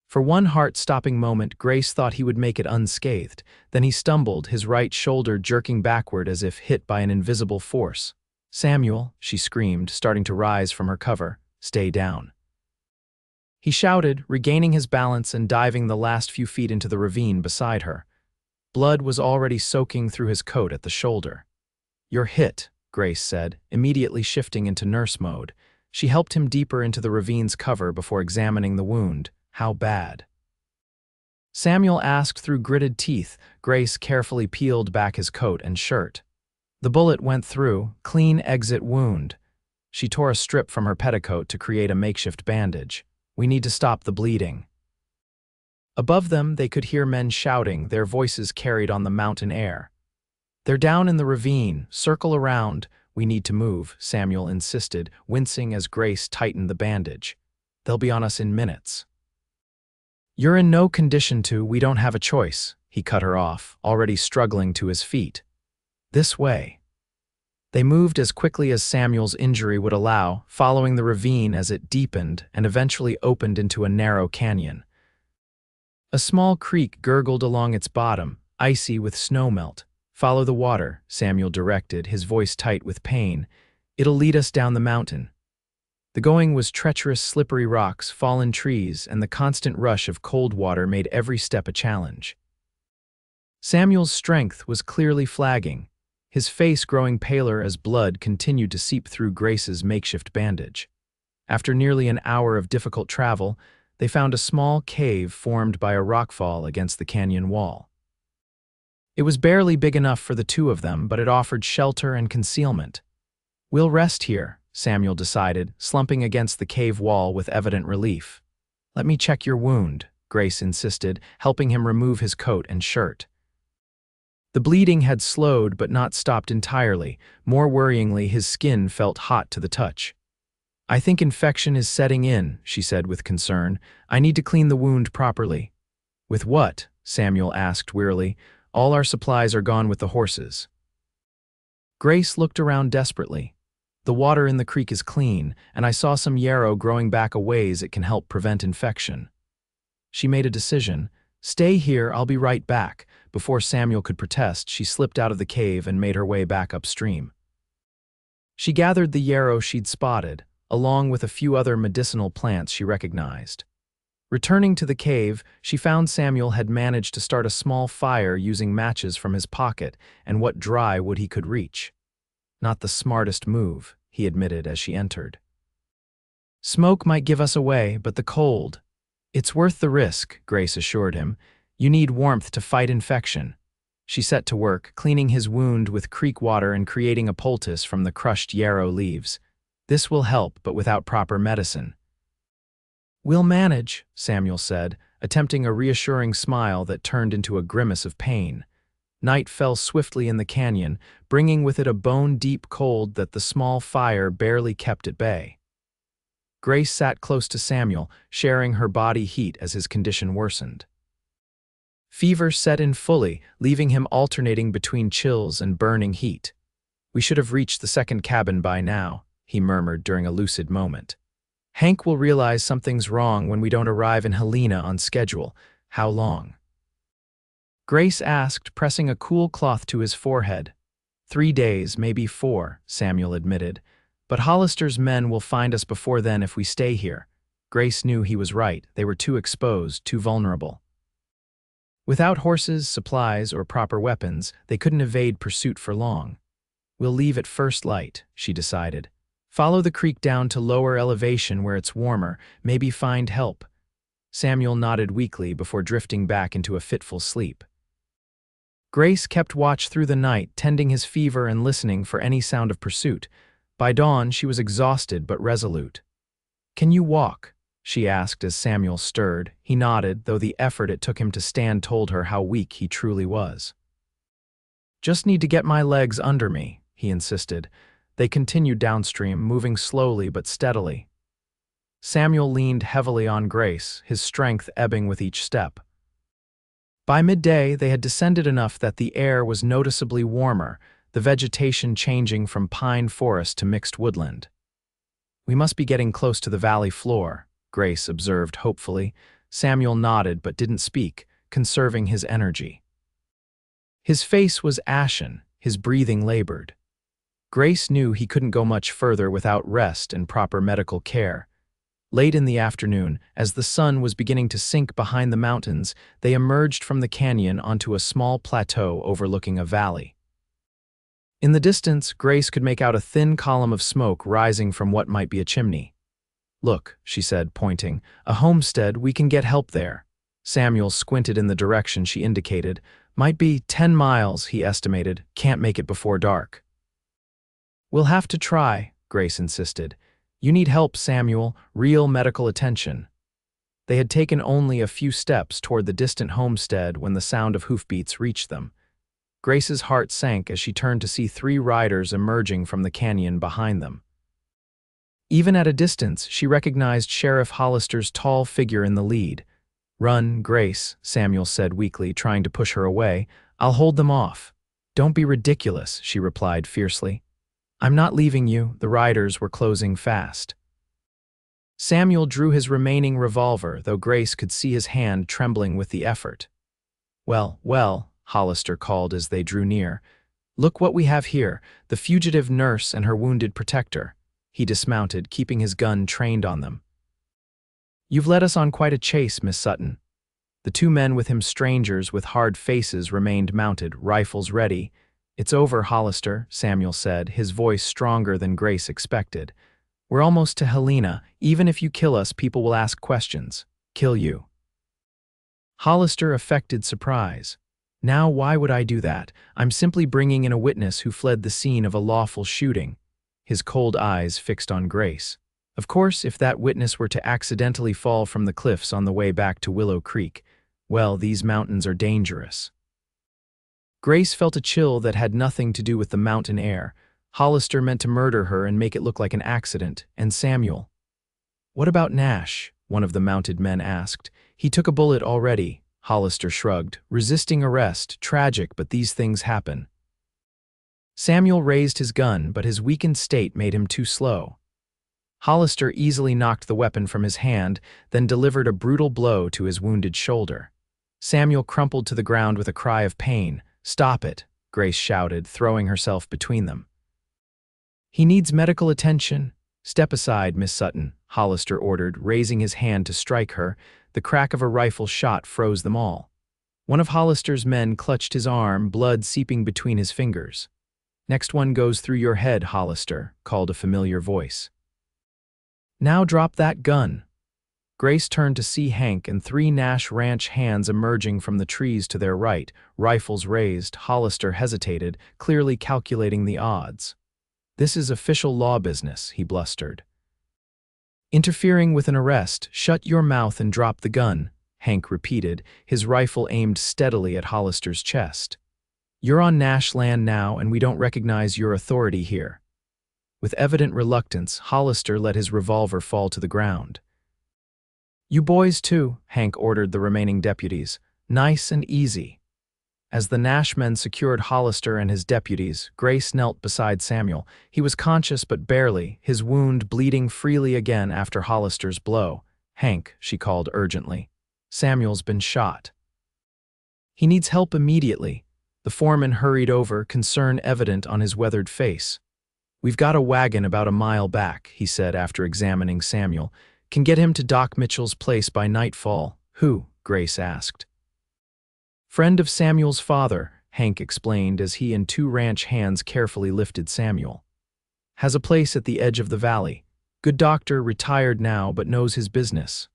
[SPEAKER 1] For one heart-stopping moment, Grace thought he would make it unscathed. Then he stumbled, his right shoulder jerking backward as if hit by an invisible force. "Samuel," she screamed, starting to rise from her cover. "Stay down." He shouted, regaining his balance and diving the last few feet into the ravine beside her. Blood was already soaking through his coat at the shoulder. "You're hit," Grace said, immediately shifting into nurse mode. She helped him deeper into the ravine's cover before examining the wound. "How bad?" Samuel asked through gritted teeth. Grace carefully peeled back his coat and shirt. The bullet went through, clean exit wound. She tore a strip from her petticoat to create a makeshift bandage. We need to stop the bleeding. Above them, they could hear men shouting, their voices carried on the mountain air. They're down in the ravine. Circle around. We need to move, Samuel insisted, wincing as Grace tightened the bandage. They'll be on us in minutes. You're in no condition to, we don't have a choice, he cut her off, already struggling to his feet. This way. They moved as quickly as Samuel's injury would allow, following the ravine as it deepened and eventually opened into a narrow canyon. A small creek gurgled along its bottom, icy with snowmelt. Follow the water, Samuel directed, his voice tight with pain. It'll lead us down the mountain. The going was treacherous, slippery rocks, fallen trees, and the constant rush of cold water made every step a challenge. Samuel's strength was clearly flagging, his face growing paler as blood continued to seep through Grace's makeshift bandage. After nearly an hour of difficult travel, they found a small cave formed by a rockfall against the canyon wall. It was barely big enough for the two of them, but it offered shelter and concealment. We'll rest here, Samuel decided, slumping against the cave wall with evident relief. Let me check your wound, Grace insisted, helping him remove his coat and shirt. The bleeding had slowed but not stopped entirely. More worryingly, his skin felt hot to the touch. I think infection is setting in, she said with concern. I need to clean the wound properly. With what? Samuel asked wearily. All our supplies are gone with the horses. Grace looked around desperately. The water in the creek is clean, and I saw some yarrow growing back a ways it can help prevent infection. She made a decision. Stay here, I'll be right back. Before Samuel could protest, she slipped out of the cave and made her way back upstream. She gathered the yarrow she'd spotted, along with a few other medicinal plants she recognized. Returning to the cave, she found Samuel had managed to start a small fire using matches from his pocket and what dry wood he could reach. Not the smartest move, he admitted as she entered. Smoke might give us away, but the cold. It's worth the risk, Grace assured him. You need warmth to fight infection. She set to work, cleaning his wound with creek water and creating a poultice from the crushed yarrow leaves. This will help, but without proper medicine. We'll manage, Samuel said, attempting a reassuring smile that turned into a grimace of pain. Night fell swiftly in the canyon, bringing with it a bone-deep cold that the small fire barely kept at bay. Grace sat close to Samuel, sharing her body heat as his condition worsened. Fever set in fully, leaving him alternating between chills and burning heat. We should have reached the second cabin by now, he murmured during a lucid moment. Hank will realize something's wrong when we don't arrive in Helena on schedule. How long? Grace asked, pressing a cool cloth to his forehead. 3 days, maybe 4, Samuel admitted. But Hollister's men will find us before then if we stay here. Grace knew he was right. They were too exposed, too vulnerable. Without horses, supplies, or proper weapons, they couldn't evade pursuit for long. We'll leave at first light, she decided. Follow the creek down to lower elevation where it's warmer, maybe find help. Samuel nodded weakly before drifting back into a fitful sleep. Grace kept watch through the night, tending his fever and listening for any sound of pursuit. By dawn, she was exhausted but resolute. Can you walk? She asked as Samuel stirred. He nodded, though the effort it took him to stand told her how weak he truly was. Just need to get my legs under me, he insisted. They continued downstream, moving slowly but steadily. Samuel leaned heavily on Grace, his strength ebbing with each step. By midday, they had descended enough that the air was noticeably warmer, the vegetation changing from pine forest to mixed woodland. We must be getting close to the valley floor, Grace observed hopefully. Samuel nodded but didn't speak, conserving his energy. His face was ashen, his breathing labored. Grace knew he couldn't go much further without rest and proper medical care. Late in the afternoon, as the sun was beginning to sink behind the mountains, they emerged from the canyon onto a small plateau overlooking a valley. In the distance, Grace could make out a thin column of smoke rising from what might be a chimney. Look, she said, pointing, a homestead, we can get help there. Samuel squinted in the direction she indicated. Might be 10 miles, he estimated. Can't make it before dark. We'll have to try, Grace insisted. You need help, Samuel, real medical attention. They had taken only a few steps toward the distant homestead when the sound of hoofbeats reached them. Grace's heart sank as she turned to see 3 riders emerging from the canyon behind them. Even at a distance, she recognized Sheriff Hollister's tall figure in the lead. Run, Grace, Samuel said weakly, trying to push her away. I'll hold them off. Don't be ridiculous, she replied fiercely. I'm not leaving you. The riders were closing fast. Samuel drew his remaining revolver, though Grace could see his hand trembling with the effort. Well, well, Hollister called as they drew near. Look what we have here, the fugitive nurse and her wounded protector. He dismounted, keeping his gun trained on them. You've led us on quite a chase, Miss Sutton. The 2 men with him, strangers with hard faces, remained mounted, rifles ready. It's over, Hollister, Samuel said, his voice stronger than Grace expected. We're almost to Helena. Even if you kill us, people will ask questions. Kill you. Hollister affected surprise. Now why would I do that? I'm simply bringing in a witness who fled the scene of a lawful shooting. His cold eyes fixed on Grace. Of course, if that witness were to accidentally fall from the cliffs on the way back to Willow Creek, well, these mountains are dangerous. Grace felt a chill that had nothing to do with the mountain air. Hollister meant to murder her and make it look like an accident, and Samuel. What about Nash? One of the mounted men asked. He took a bullet already, Hollister shrugged. Resisting arrest, tragic, but these things happen. Samuel raised his gun, but his weakened state made him too slow. Hollister easily knocked the weapon from his hand, then delivered a brutal blow to his wounded shoulder. Samuel crumpled to the ground with a cry of pain. Stop it, Grace shouted, throwing herself between them. He needs medical attention. Step aside, Miss Sutton, Hollister ordered, raising his hand to strike her. The crack of a rifle shot froze them all. One of Hollister's men clutched his arm, blood seeping between his fingers. Next one goes through your head, Hollister, called a familiar voice. Now drop that gun. Grace turned to see Hank and 3 Nash Ranch hands emerging from the trees to their right, rifles raised. Hollister hesitated, clearly calculating the odds. This is official law business, he blustered. Interfering with an arrest, shut your mouth and drop the gun, Hank repeated, his rifle aimed steadily at Hollister's chest. You're on Nash land now, and we don't recognize your authority here. With evident reluctance, Hollister let his revolver fall to the ground. You boys too, Hank ordered the remaining deputies. Nice and easy. As the Nash men secured Hollister and his deputies, Grace knelt beside Samuel. He was conscious but barely, his wound bleeding freely again after Hollister's blow. Hank, she called urgently. Samuel's been shot. He needs help immediately. The foreman hurried over, concern evident on his weathered face. We've got a wagon about a mile back, he said after examining Samuel. Can get him to Doc Mitchell's place by nightfall. Who? Grace asked. Friend of Samuel's father, Hank explained as he and 2 ranch hands carefully lifted Samuel. Has a place at the edge of the valley. Good doctor, retired now, but knows his business.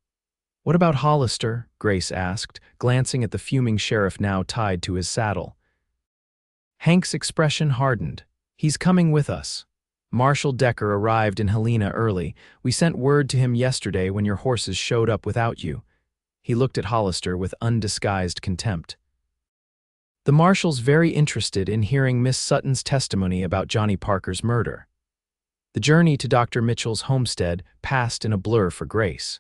[SPEAKER 1] What about Hollister? Grace asked, glancing at the fuming sheriff now tied to his saddle. Hank's expression hardened. He's coming with us. Marshal Decker arrived in Helena early. We sent word to him yesterday when your horses showed up without you. He looked at Hollister with undisguised contempt. The marshal's very interested in hearing Miss Sutton's testimony about Johnny Parker's murder. The journey to Dr. Mitchell's homestead passed in a blur for Grace.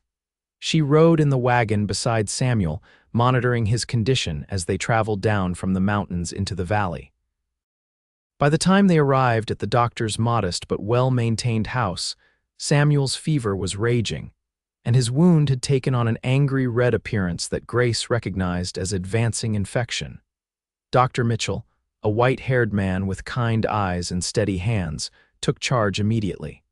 [SPEAKER 1] She rode in the wagon beside Samuel, monitoring his condition as they traveled down from the mountains into the valley. By the time they arrived at the doctor's modest but well-maintained house, Samuel's fever was raging, and his wound had taken on an angry red appearance that Grace recognized as advancing infection. Dr. Mitchell, a white-haired man with kind eyes and steady hands, took charge immediately.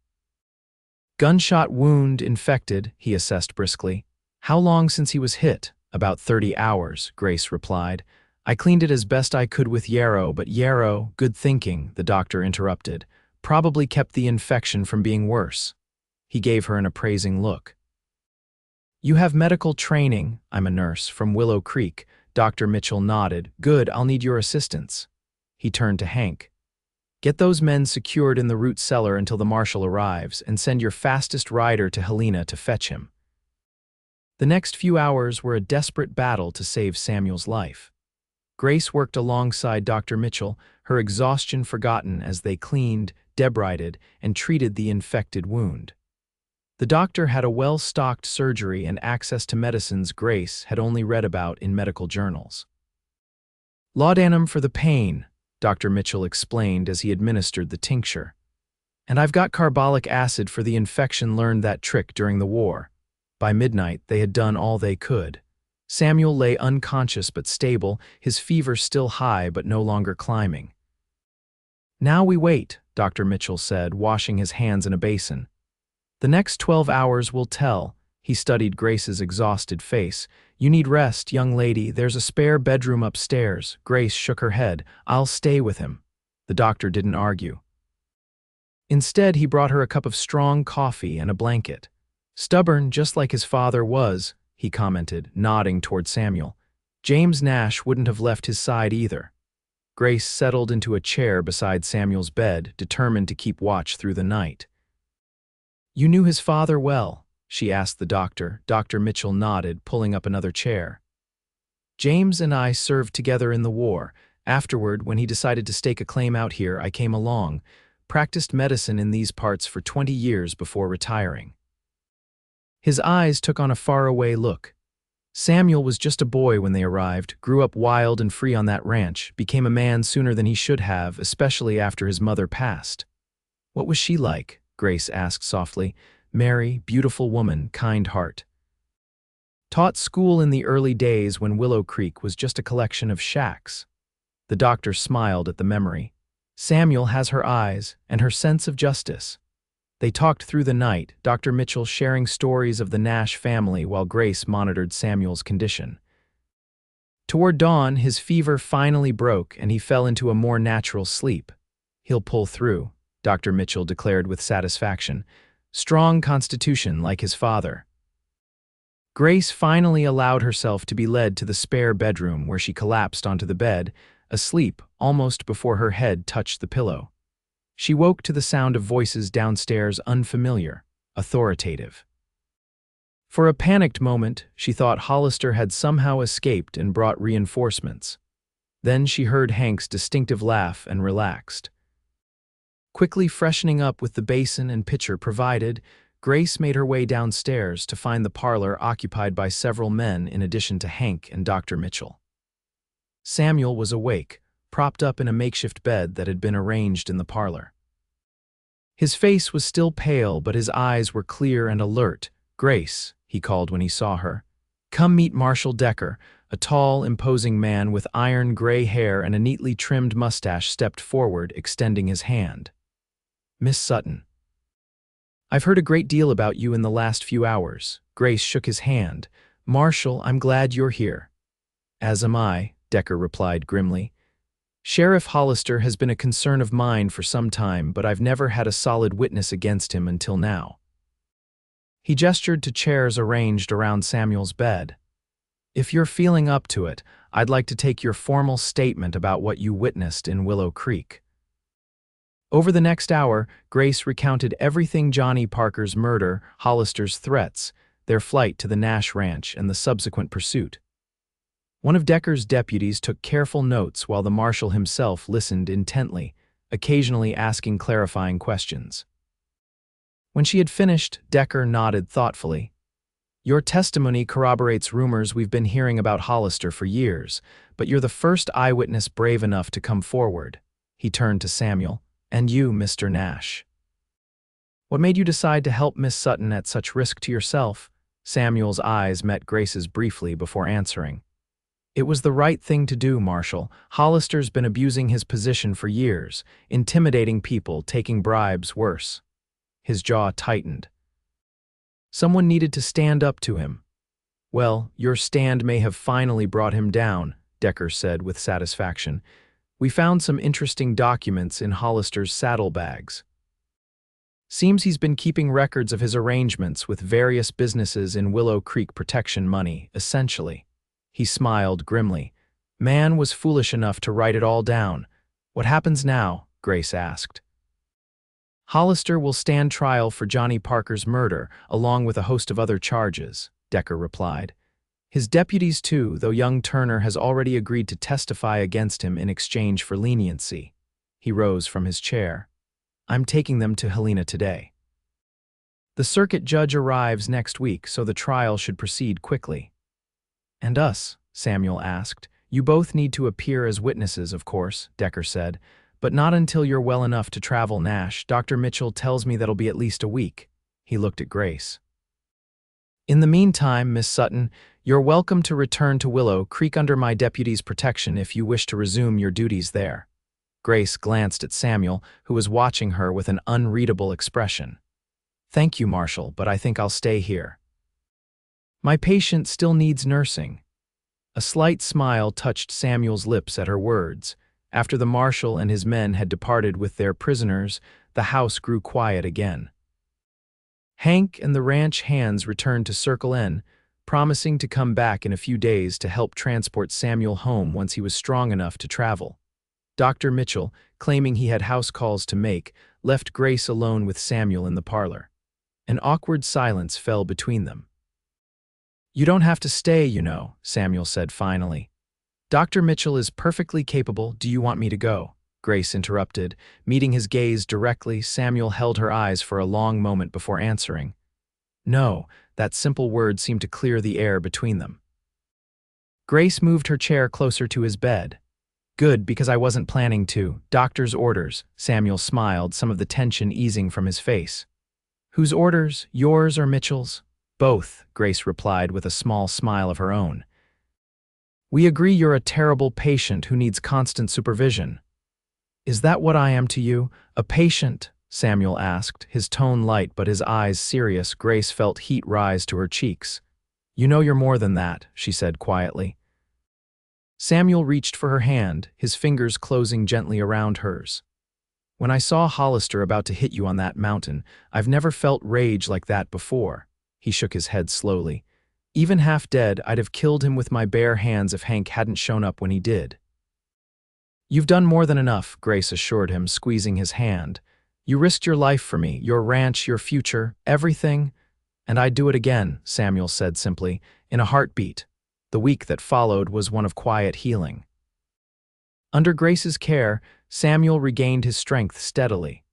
[SPEAKER 1] Gunshot wound infected, he assessed briskly. How long since he was hit? About 30 hours, Grace replied. I cleaned it as best I could with Yarrow, but Yarrow, good thinking, the doctor interrupted, probably kept the infection from being worse. He gave her an appraising look. You have medical training. I'm a nurse from Willow Creek. Dr. Mitchell nodded. Good, I'll need your assistance. He turned to Hank. Get those men secured in the root cellar until the marshal arrives, and send your fastest rider to Helena to fetch him. The next few hours were a desperate battle to save Samuel's life. Grace worked alongside Dr. Mitchell, her exhaustion forgotten as they cleaned, debrided, and treated the infected wound. The doctor had a well-stocked surgery and access to medicines Grace had only read about in medical journals. Laudanum for the pain, Dr. Mitchell explained as he administered the tincture. And I've got carbolic acid for the infection. Learned that trick during the war. By midnight, they had done all they could. Samuel lay unconscious but stable, his fever still high but no longer climbing. Now we wait, Dr. Mitchell said, washing his hands in a basin. The next 12 hours will tell. He studied Grace's exhausted face. You need rest, young lady. There's a spare bedroom upstairs. Grace shook her head. I'll stay with him. The doctor didn't argue. Instead, he brought her a cup of strong coffee and a blanket. Stubborn, just like his father was, he commented, nodding toward Samuel. James Nash wouldn't have left his side either. Grace settled into a chair beside Samuel's bed, determined to keep watch through the night. You knew his father well, she asked the doctor. Dr. Mitchell nodded, pulling up another chair. James and I served together in the war. Afterward, when he decided to stake a claim out here, I came along, practiced medicine in these parts for 20 years before retiring. His eyes took on a faraway look. Samuel was just a boy when they arrived, grew up wild and free on that ranch, became a man sooner than he should have, especially after his mother passed. What was she like? Grace asked softly. Merry, beautiful woman, kind heart. Taught school in the early days when Willow Creek was just a collection of shacks. The doctor smiled at the memory. Samuel has her eyes and her sense of justice. They talked through the night, Dr. Mitchell sharing stories of the Nash family while Grace monitored Samuel's condition. Toward dawn, his fever finally broke and he fell into a more natural sleep. He'll pull through, Dr. Mitchell declared with satisfaction. Strong constitution like his father. Grace finally allowed herself to be led to the spare bedroom where she collapsed onto the bed, asleep almost before her head touched the pillow. She woke to the sound of voices downstairs, unfamiliar, authoritative. For a panicked moment, she thought Hollister had somehow escaped and brought reinforcements. Then she heard Hank's distinctive laugh and relaxed. Quickly freshening up with the basin and pitcher provided, Grace made her way downstairs to find the parlor occupied by several men in addition to Hank and Dr. Mitchell. Samuel was awake, propped up in a makeshift bed that had been arranged in the parlor. His face was still pale, but his eyes were clear and alert. Grace, he called when he saw her. Come meet Marshal Decker. A tall, imposing man with iron gray hair and a neatly trimmed mustache stepped forward, extending his hand. Miss Sutton. I've heard a great deal about you in the last few hours. Grace shook his hand. Marshal, I'm glad you're here. As am I, Decker replied grimly. Sheriff Hollister has been a concern of mine for some time, but I've never had a solid witness against him until now. He gestured to chairs arranged around Samuel's bed. If you're feeling up to it, I'd like to take your formal statement about what you witnessed in Willow Creek. Over the next hour, Grace recounted everything: Johnny Parker's murder, Hollister's threats, their flight to the Nash ranch, and the subsequent pursuit. One of Decker's deputies took careful notes while the marshal himself listened intently, occasionally asking clarifying questions. When she had finished, Decker nodded thoughtfully. Your testimony corroborates rumors we've been hearing about Hollister for years, but you're the first eyewitness brave enough to come forward. He turned to Samuel. And you, Mr. Nash. What made you decide to help Miss Sutton at such risk to yourself? Samuel's eyes met Grace's briefly before answering. It was the right thing to do, Marshal. Hollister's been abusing his position for years, intimidating people, taking bribes, worse. His jaw tightened. Someone needed to stand up to him. Well, your stand may have finally brought him down, Decker said with satisfaction. We found some interesting documents in Hollister's saddlebags. Seems he's been keeping records of his arrangements with various businesses in Willow Creek protection money, essentially. He smiled grimly. Man was foolish enough to write it all down. What happens now? Grace asked. Hollister will stand trial for Johnny Parker's murder, along with a host of other charges, Decker replied. His deputies too, though young Turner has already agreed to testify against him in exchange for leniency. He rose from his chair. I'm taking them to Helena today. The circuit judge arrives next week, so the trial should proceed quickly. And us? Samuel asked. You both need to appear as witnesses, of course, Decker said, but not until you're well enough to travel, Nash. Dr. Mitchell tells me that'll be at least a week. He looked at Grace. In the meantime, Miss Sutton, you're welcome to return to Willow Creek under my deputy's protection if you wish to resume your duties there. Grace glanced at Samuel, who was watching her with an unreadable expression. Thank you, Marshal, but I think I'll stay here. My patient still needs nursing. A slight smile touched Samuel's lips at her words. After the marshal and his men had departed with their prisoners, the house grew quiet again. Hank and the ranch hands returned to Circle N, promising to come back in a few days to help transport Samuel home once he was strong enough to travel. Dr. Mitchell, claiming he had house calls to make, left Grace alone with Samuel in the parlor. An awkward silence fell between them. You don't have to stay, you know, Samuel said finally. Dr. Mitchell is perfectly capable. Do you want me to go? Grace interrupted. Meeting his gaze directly, Samuel held her eyes for a long moment before answering. No, that simple word seemed to clear the air between them. Grace moved her chair closer to his bed. Good, because I wasn't planning to. Doctor's orders. Samuel smiled, some of the tension easing from his face. Whose orders? Yours or Mitchell's? Both, Grace replied with a small smile of her own. We agree you're a terrible patient who needs constant supervision. Is that what I am to you? A patient? Samuel asked, his tone light but his eyes serious. Grace felt heat rise to her cheeks. You know you're more than that, she said quietly. Samuel reached for her hand, his fingers closing gently around hers. When I saw Hollister about to hit you on that mountain, I've never felt rage like that before. He shook his head slowly. Even half dead, I'd have killed him with my bare hands if Hank hadn't shown up when he did. You've done more than enough, Grace assured him, squeezing his hand. You risked your life for me, your ranch, your future, everything. And I'd do it again, Samuel said simply, in a heartbeat. The week that followed was one of quiet healing. Under Grace's care, Samuel regained his strength steadily.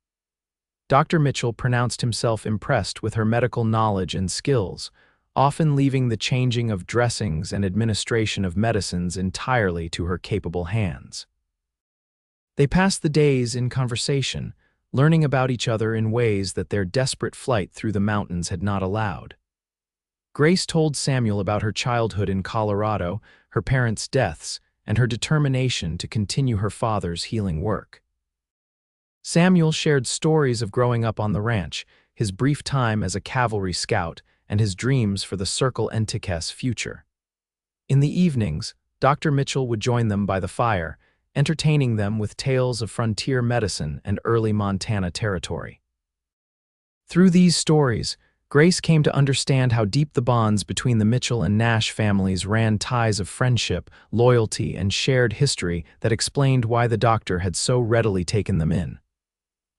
[SPEAKER 1] Dr. Mitchell pronounced himself impressed with her medical knowledge and skills, often leaving the changing of dressings and administration of medicines entirely to her capable hands. They passed the days in conversation, learning about each other in ways that their desperate flight through the mountains had not allowed. Grace told Samuel about her childhood in Colorado, her parents' deaths, and her determination to continue her father's healing work. Samuel shared stories of growing up on the ranch, his brief time as a cavalry scout, and his dreams for the Circle N's future. In the evenings, Dr. Mitchell would join them by the fire, entertaining them with tales of frontier medicine and early Montana territory. Through these stories, Grace came to understand how deep the bonds between the Mitchell and Nash families ran, ties of friendship, loyalty, and shared history that explained why the doctor had so readily taken them in.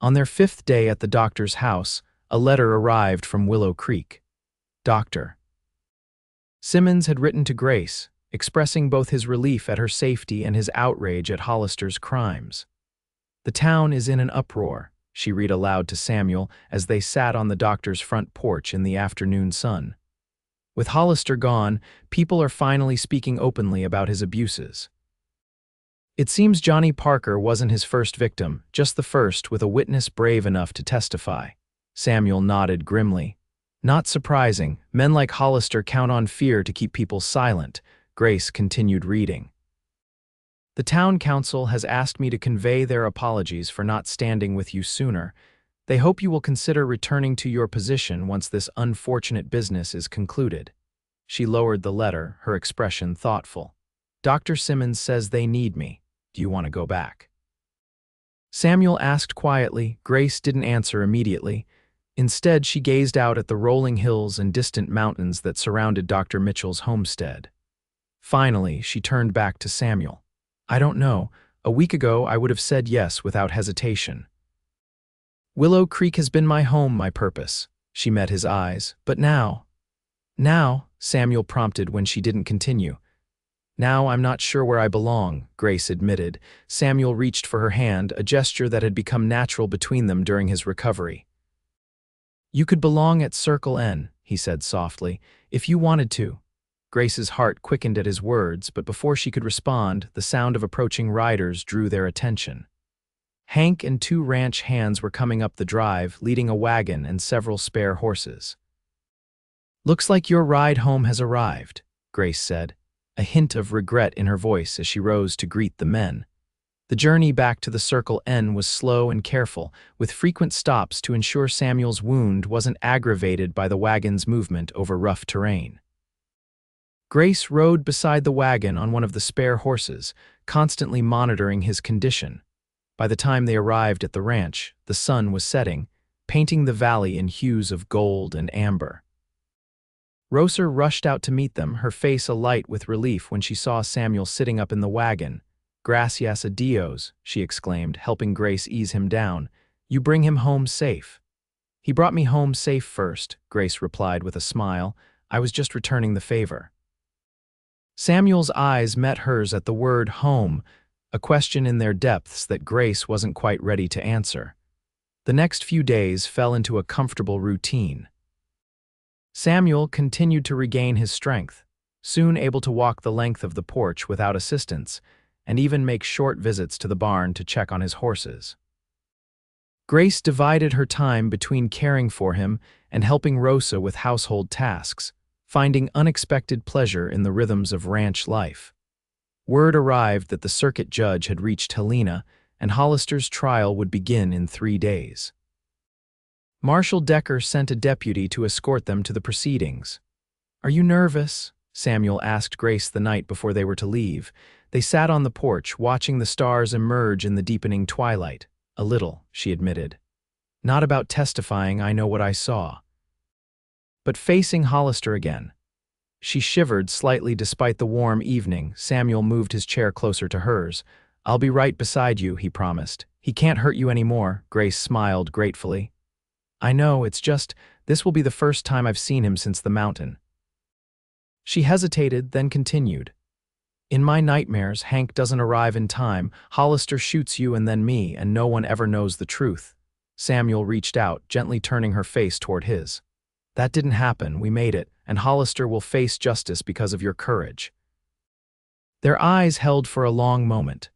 [SPEAKER 1] On their 5th day at the doctor's house, a letter arrived from Willow Creek. Dr. Simmons had written to Grace, expressing both his relief at her safety and his outrage at Hollister's crimes. The town is in an uproar, she read aloud to Samuel as they sat on the doctor's front porch in the afternoon sun. With Hollister gone, people are finally speaking openly about his abuses. It seems Johnny Parker wasn't his first victim, just the first with a witness brave enough to testify. Samuel nodded grimly. Not surprising, men like Hollister count on fear to keep people silent. Grace continued reading. The town council has asked me to convey their apologies for not standing with you sooner. They hope you will consider returning to your position once this unfortunate business is concluded. She lowered the letter, her expression thoughtful. Dr. Simmons says they need me. Do you want to go back? Samuel asked quietly. Grace didn't answer immediately. Instead, she gazed out at the rolling hills and distant mountains that surrounded Dr. Mitchell's homestead. Finally, she turned back to Samuel. "I don't know. A week ago, I would have said yes without hesitation. Willow Creek has been my home, my purpose." She met his eyes. "But now," Samuel prompted when she didn't continue. "Now I'm not sure where I belong," Grace admitted. Samuel reached for her hand, a gesture that had become natural between them during his recovery. "You could belong at Circle N," he said softly, "if you wanted to." Grace's heart quickened at his words, but before she could respond, the sound of approaching riders drew their attention. Hank and two ranch hands were coming up the drive, leading a wagon and several spare horses. "Looks like your ride home has arrived," Grace said, a hint of regret in her voice as she rose to greet the men. The journey back to the Circle N was slow and careful, with frequent stops to ensure Samuel's wound wasn't aggravated by the wagon's movement over rough terrain. Grace rode beside the wagon on one of the spare horses, constantly monitoring his condition. By the time they arrived at the ranch, the sun was setting, painting the valley in hues of gold and amber. Rosa rushed out to meet them, her face alight with relief when she saw Samuel sitting up in the wagon. "Gracias a Dios," she exclaimed, helping Grace ease him down. "You bring him home safe." "He brought me home safe first," Grace replied with a smile. "I was just returning the favor." Samuel's eyes met hers at the word home, a question in their depths that Grace wasn't quite ready to answer. The next few days fell into a comfortable routine. Samuel continued to regain his strength, soon able to walk the length of the porch without assistance, and even make short visits to the barn to check on his horses. Grace divided her time between caring for him and helping Rosa with household tasks, finding unexpected pleasure in the rhythms of ranch life. Word arrived that the circuit judge had reached Helena, and Hollister's trial would begin in 3 days. Marshal Decker sent a deputy to escort them to the proceedings. "Are you nervous?" Samuel asked Grace the night before they were to leave. They sat on the porch, watching the stars emerge in the deepening twilight. "A little," she admitted. "Not about testifying, I know what I saw." But facing Hollister again. She shivered slightly despite the warm evening. Samuel moved his chair closer to hers. "I'll be right beside you," he promised. "He can't hurt you anymore," Grace smiled gratefully. "I know, it's just, this will be the first time I've seen him since the mountain." She hesitated, then continued. "In my nightmares, Hank doesn't arrive in time. Hollister shoots you and then me, and no one ever knows the truth." Samuel reached out, gently turning her face toward his. "That didn't happen, we made it, and Hollister will face justice because of your courage." Their eyes held for a long moment.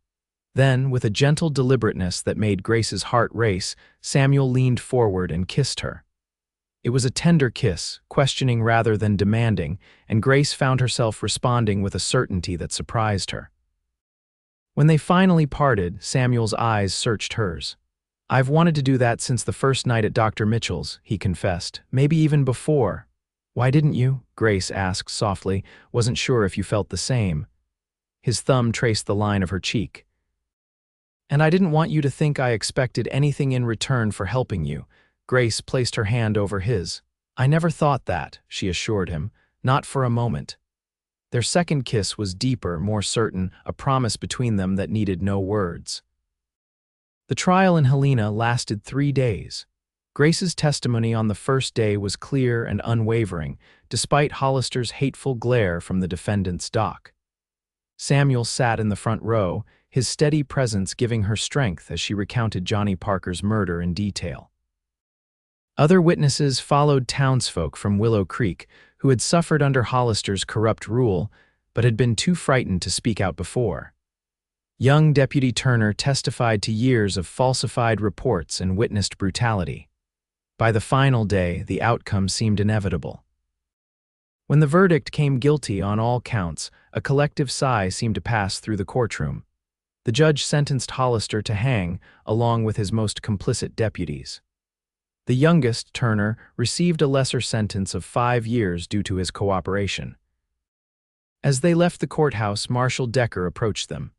[SPEAKER 1] Then, with a gentle deliberateness that made Grace's heart race, Samuel leaned forward and kissed her. It was a tender kiss, questioning rather than demanding, and Grace found herself responding with a certainty that surprised her. When they finally parted, Samuel's eyes searched hers. "I've wanted to do that since the first night at Dr. Mitchell's," he confessed. "Maybe even before." "Why didn't you?" Grace asked softly. "Wasn't sure if you felt the same." His thumb traced the line of her cheek. "And I didn't want you to think I expected anything in return for helping you." Grace placed her hand over his. "I never thought that," she assured him. "Not for a moment." Their second kiss was deeper, more certain, a promise between them that needed no words. The trial in Helena lasted 3 days. Grace's testimony on the first day was clear and unwavering, despite Hollister's hateful glare from the defendant's dock. Samuel sat in the front row, his steady presence giving her strength as she recounted Johnny Parker's murder in detail. Other witnesses followed townsfolk from Willow Creek who had suffered under Hollister's corrupt rule but had been too frightened to speak out before. Young Deputy Turner testified to years of falsified reports and witnessed brutality. By the final day, the outcome seemed inevitable. When the verdict came guilty on all counts, a collective sigh seemed to pass through the courtroom. The judge sentenced Hollister to hang, along with his most complicit deputies. The youngest, Turner, received a lesser sentence of 5 years due to his cooperation. As they left the courthouse, Marshal Decker approached them.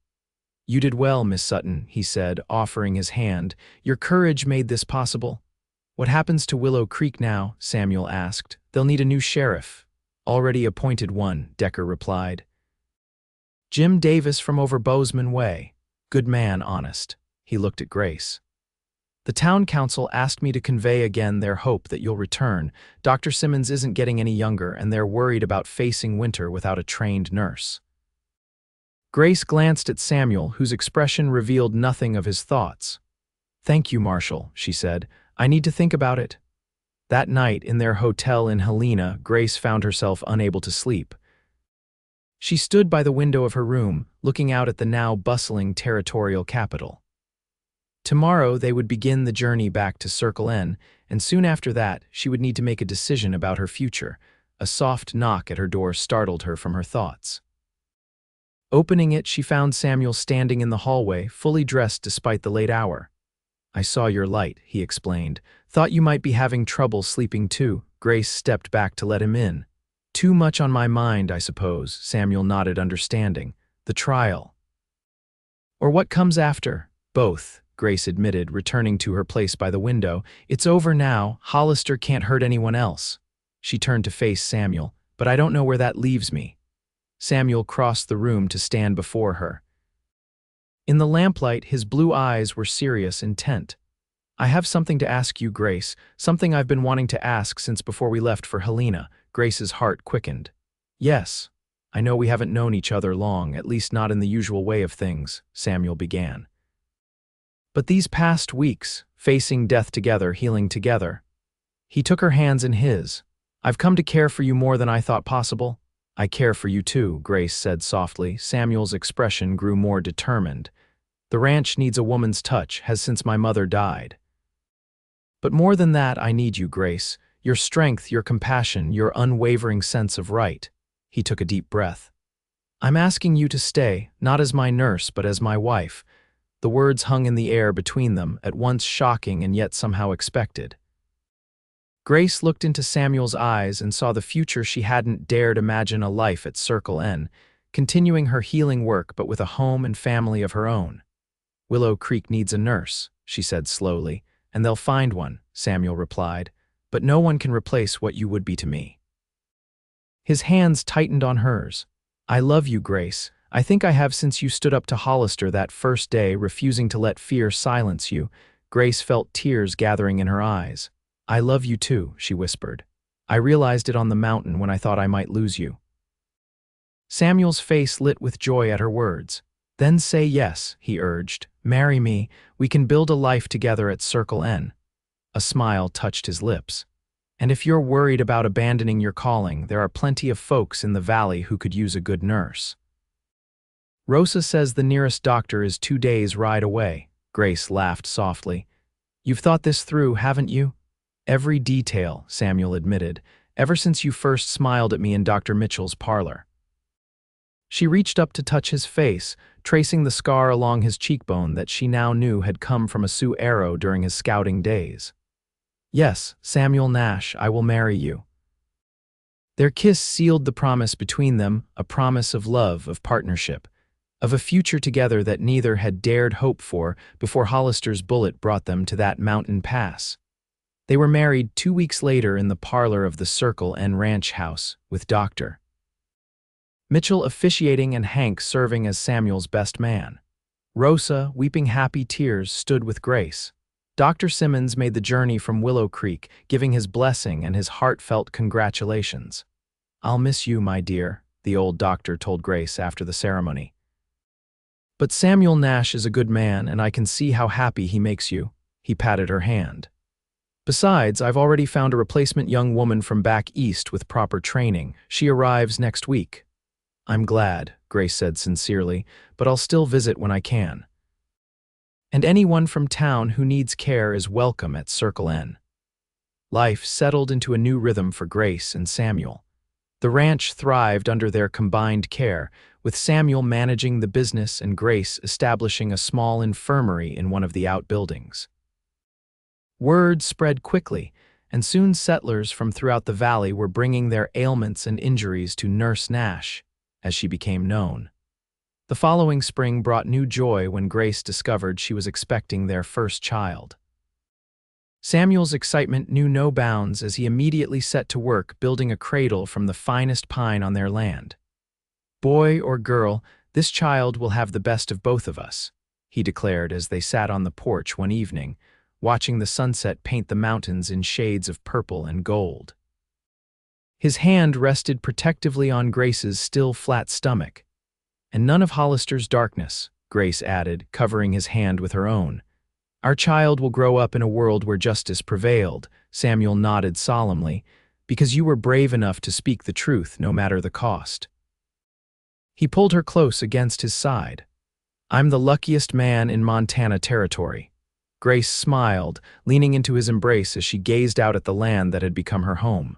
[SPEAKER 1] "You did well, Miss Sutton," he said, offering his hand. "Your courage made this possible." What happens to Willow Creek now? Samuel asked. They'll need a new sheriff. Already appointed one, Decker replied. Jim Davis from over Bozeman Way. Good man, honest. He looked at Grace. The town council asked me to convey again their hope that you'll return. Dr. Simmons isn't getting any younger, and they're worried about facing winter without a trained nurse. Grace glanced at Samuel, whose expression revealed nothing of his thoughts. Thank you, Marshal, she said. I need to think about it. That night, in their hotel in Helena, Grace found herself unable to sleep. She stood by the window of her room, looking out at the now bustling territorial capital. Tomorrow they would begin the journey back to Circle N, and soon after that she would need to make a decision about her future. A soft knock at her door startled her from her thoughts. Opening it, she found Samuel standing in the hallway, fully dressed despite the late hour. I saw your light, he explained. Thought you might be having trouble sleeping too. Grace stepped back to let him in. Too much on my mind, I suppose, Samuel nodded, understanding. The trial. Or what comes after? Both, Grace admitted, returning to her place by the window. It's over now. Hollister can't hurt anyone else. She turned to face Samuel. But I don't know where that leaves me. Samuel crossed the room to stand before her. In the lamplight, his blue eyes were serious, intent. I have something to ask you, Grace, something I've been wanting to ask since before we left for Helena. Grace's heart quickened. Yes, I know we haven't known each other long, at least not in the usual way of things, Samuel began. But these past weeks, facing death together, healing together. He took her hands in his. I've come to care for you more than I thought possible. I care for you too, Grace said softly. Samuel's expression grew more determined. The ranch needs a woman's touch, has since my mother died. But more than that, I need you, Grace. Your strength, your compassion, your unwavering sense of right. He took a deep breath. I'm asking you to stay, not as my nurse, but as my wife. The words hung in the air between them, at once shocking and yet somehow expected. Grace looked into Samuel's eyes and saw the future she hadn't dared imagine, a life at Circle N, continuing her healing work but with a home and family of her own. Willow Creek needs a nurse, she said slowly, and they'll find one, Samuel replied, but no one can replace what you would be to me. His hands tightened on hers. I love you, Grace. I think I have since you stood up to Hollister that first day, refusing to let fear silence you. Grace felt tears gathering in her eyes. I love you too, she whispered. I realized it on the mountain when I thought I might lose you. Samuel's face lit with joy at her words. Then say yes, he urged. Marry me. We can build a life together at Circle N. A smile touched his lips. And if you're worried about abandoning your calling, there are plenty of folks in the valley who could use a good nurse. Rosa says the nearest doctor is 2 days' ride away. Grace laughed softly. You've thought this through, haven't you? Every detail, Samuel admitted, ever since you first smiled at me in Dr. Mitchell's parlor. She reached up to touch his face, tracing the scar along his cheekbone that she now knew had come from a Sioux arrow during his scouting days. Yes, Samuel Nash, I will marry you. Their kiss sealed the promise between them, a promise of love, of partnership, of a future together that neither had dared hope for before Hollister's bullet brought them to that mountain pass. They were married 2 weeks later in the parlor of the Circle N ranch house, with Dr. Mitchell officiating and Hank serving as Samuel's best man. Rosa, weeping happy tears, stood with Grace. Dr. Simmons made the journey from Willow Creek, giving his blessing and his heartfelt congratulations. I'll miss you, my dear, the old doctor told Grace after the ceremony. But Samuel Nash is a good man, and I can see how happy he makes you. He patted her hand. Besides, I've already found a replacement young woman from back east with proper training. She arrives next week. I'm glad, Grace said sincerely, but I'll still visit when I can. And anyone from town who needs care is welcome at Circle N. Life settled into a new rhythm for Grace and Samuel. The ranch thrived under their combined care, with Samuel managing the business and Grace establishing a small infirmary in one of the outbuildings. Word spread quickly, and soon settlers from throughout the valley were bringing their ailments and injuries to Nurse Nash, as she became known. The following spring brought new joy when Grace discovered she was expecting their first child. Samuel's excitement knew no bounds as he immediately set to work building a cradle from the finest pine on their land. "Boy or girl, this child will have the best of both of us," he declared as they sat on the porch one evening, watching the sunset paint the mountains in shades of purple and gold. His hand rested protectively on Grace's still flat stomach. "And none of Hollister's darkness," Grace added, covering his hand with her own. "Our child will grow up in a world where justice prevailed," Samuel nodded solemnly, "because you were brave enough to speak the truth no matter the cost." He pulled her close against his side. "I'm the luckiest man in Montana territory." Grace smiled, leaning into his embrace as she gazed out at the land that had become her home.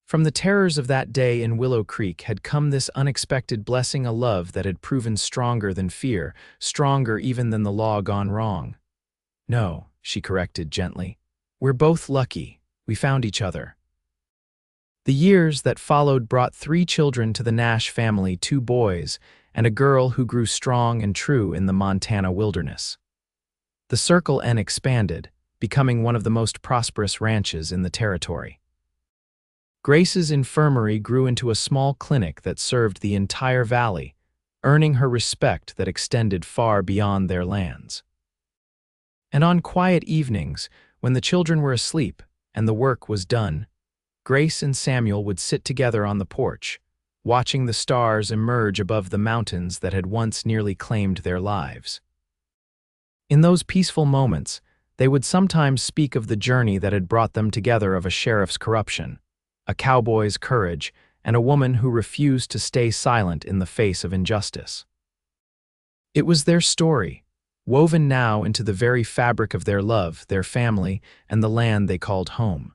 [SPEAKER 1] From the terrors of that day in Willow Creek had come this unexpected blessing, a love that had proven stronger than fear, stronger even than the law gone wrong. "No," she corrected gently. "We're both lucky. We found each other." The years that followed brought 3 children to the Nash family, 2 boys, and a girl who grew strong and true in the Montana wilderness. The Circle N expanded, becoming one of the most prosperous ranches in the territory. Grace's infirmary grew into a small clinic that served the entire valley, earning her respect that extended far beyond their lands. And on quiet evenings, when the children were asleep and the work was done, Grace and Samuel would sit together on the porch, watching the stars emerge above the mountains that had once nearly claimed their lives. In those peaceful moments, they would sometimes speak of the journey that had brought them together, of a sheriff's corruption, a cowboy's courage, and a woman who refused to stay silent in the face of injustice. It was their story, woven now into the very fabric of their love, their family, and the land they called home.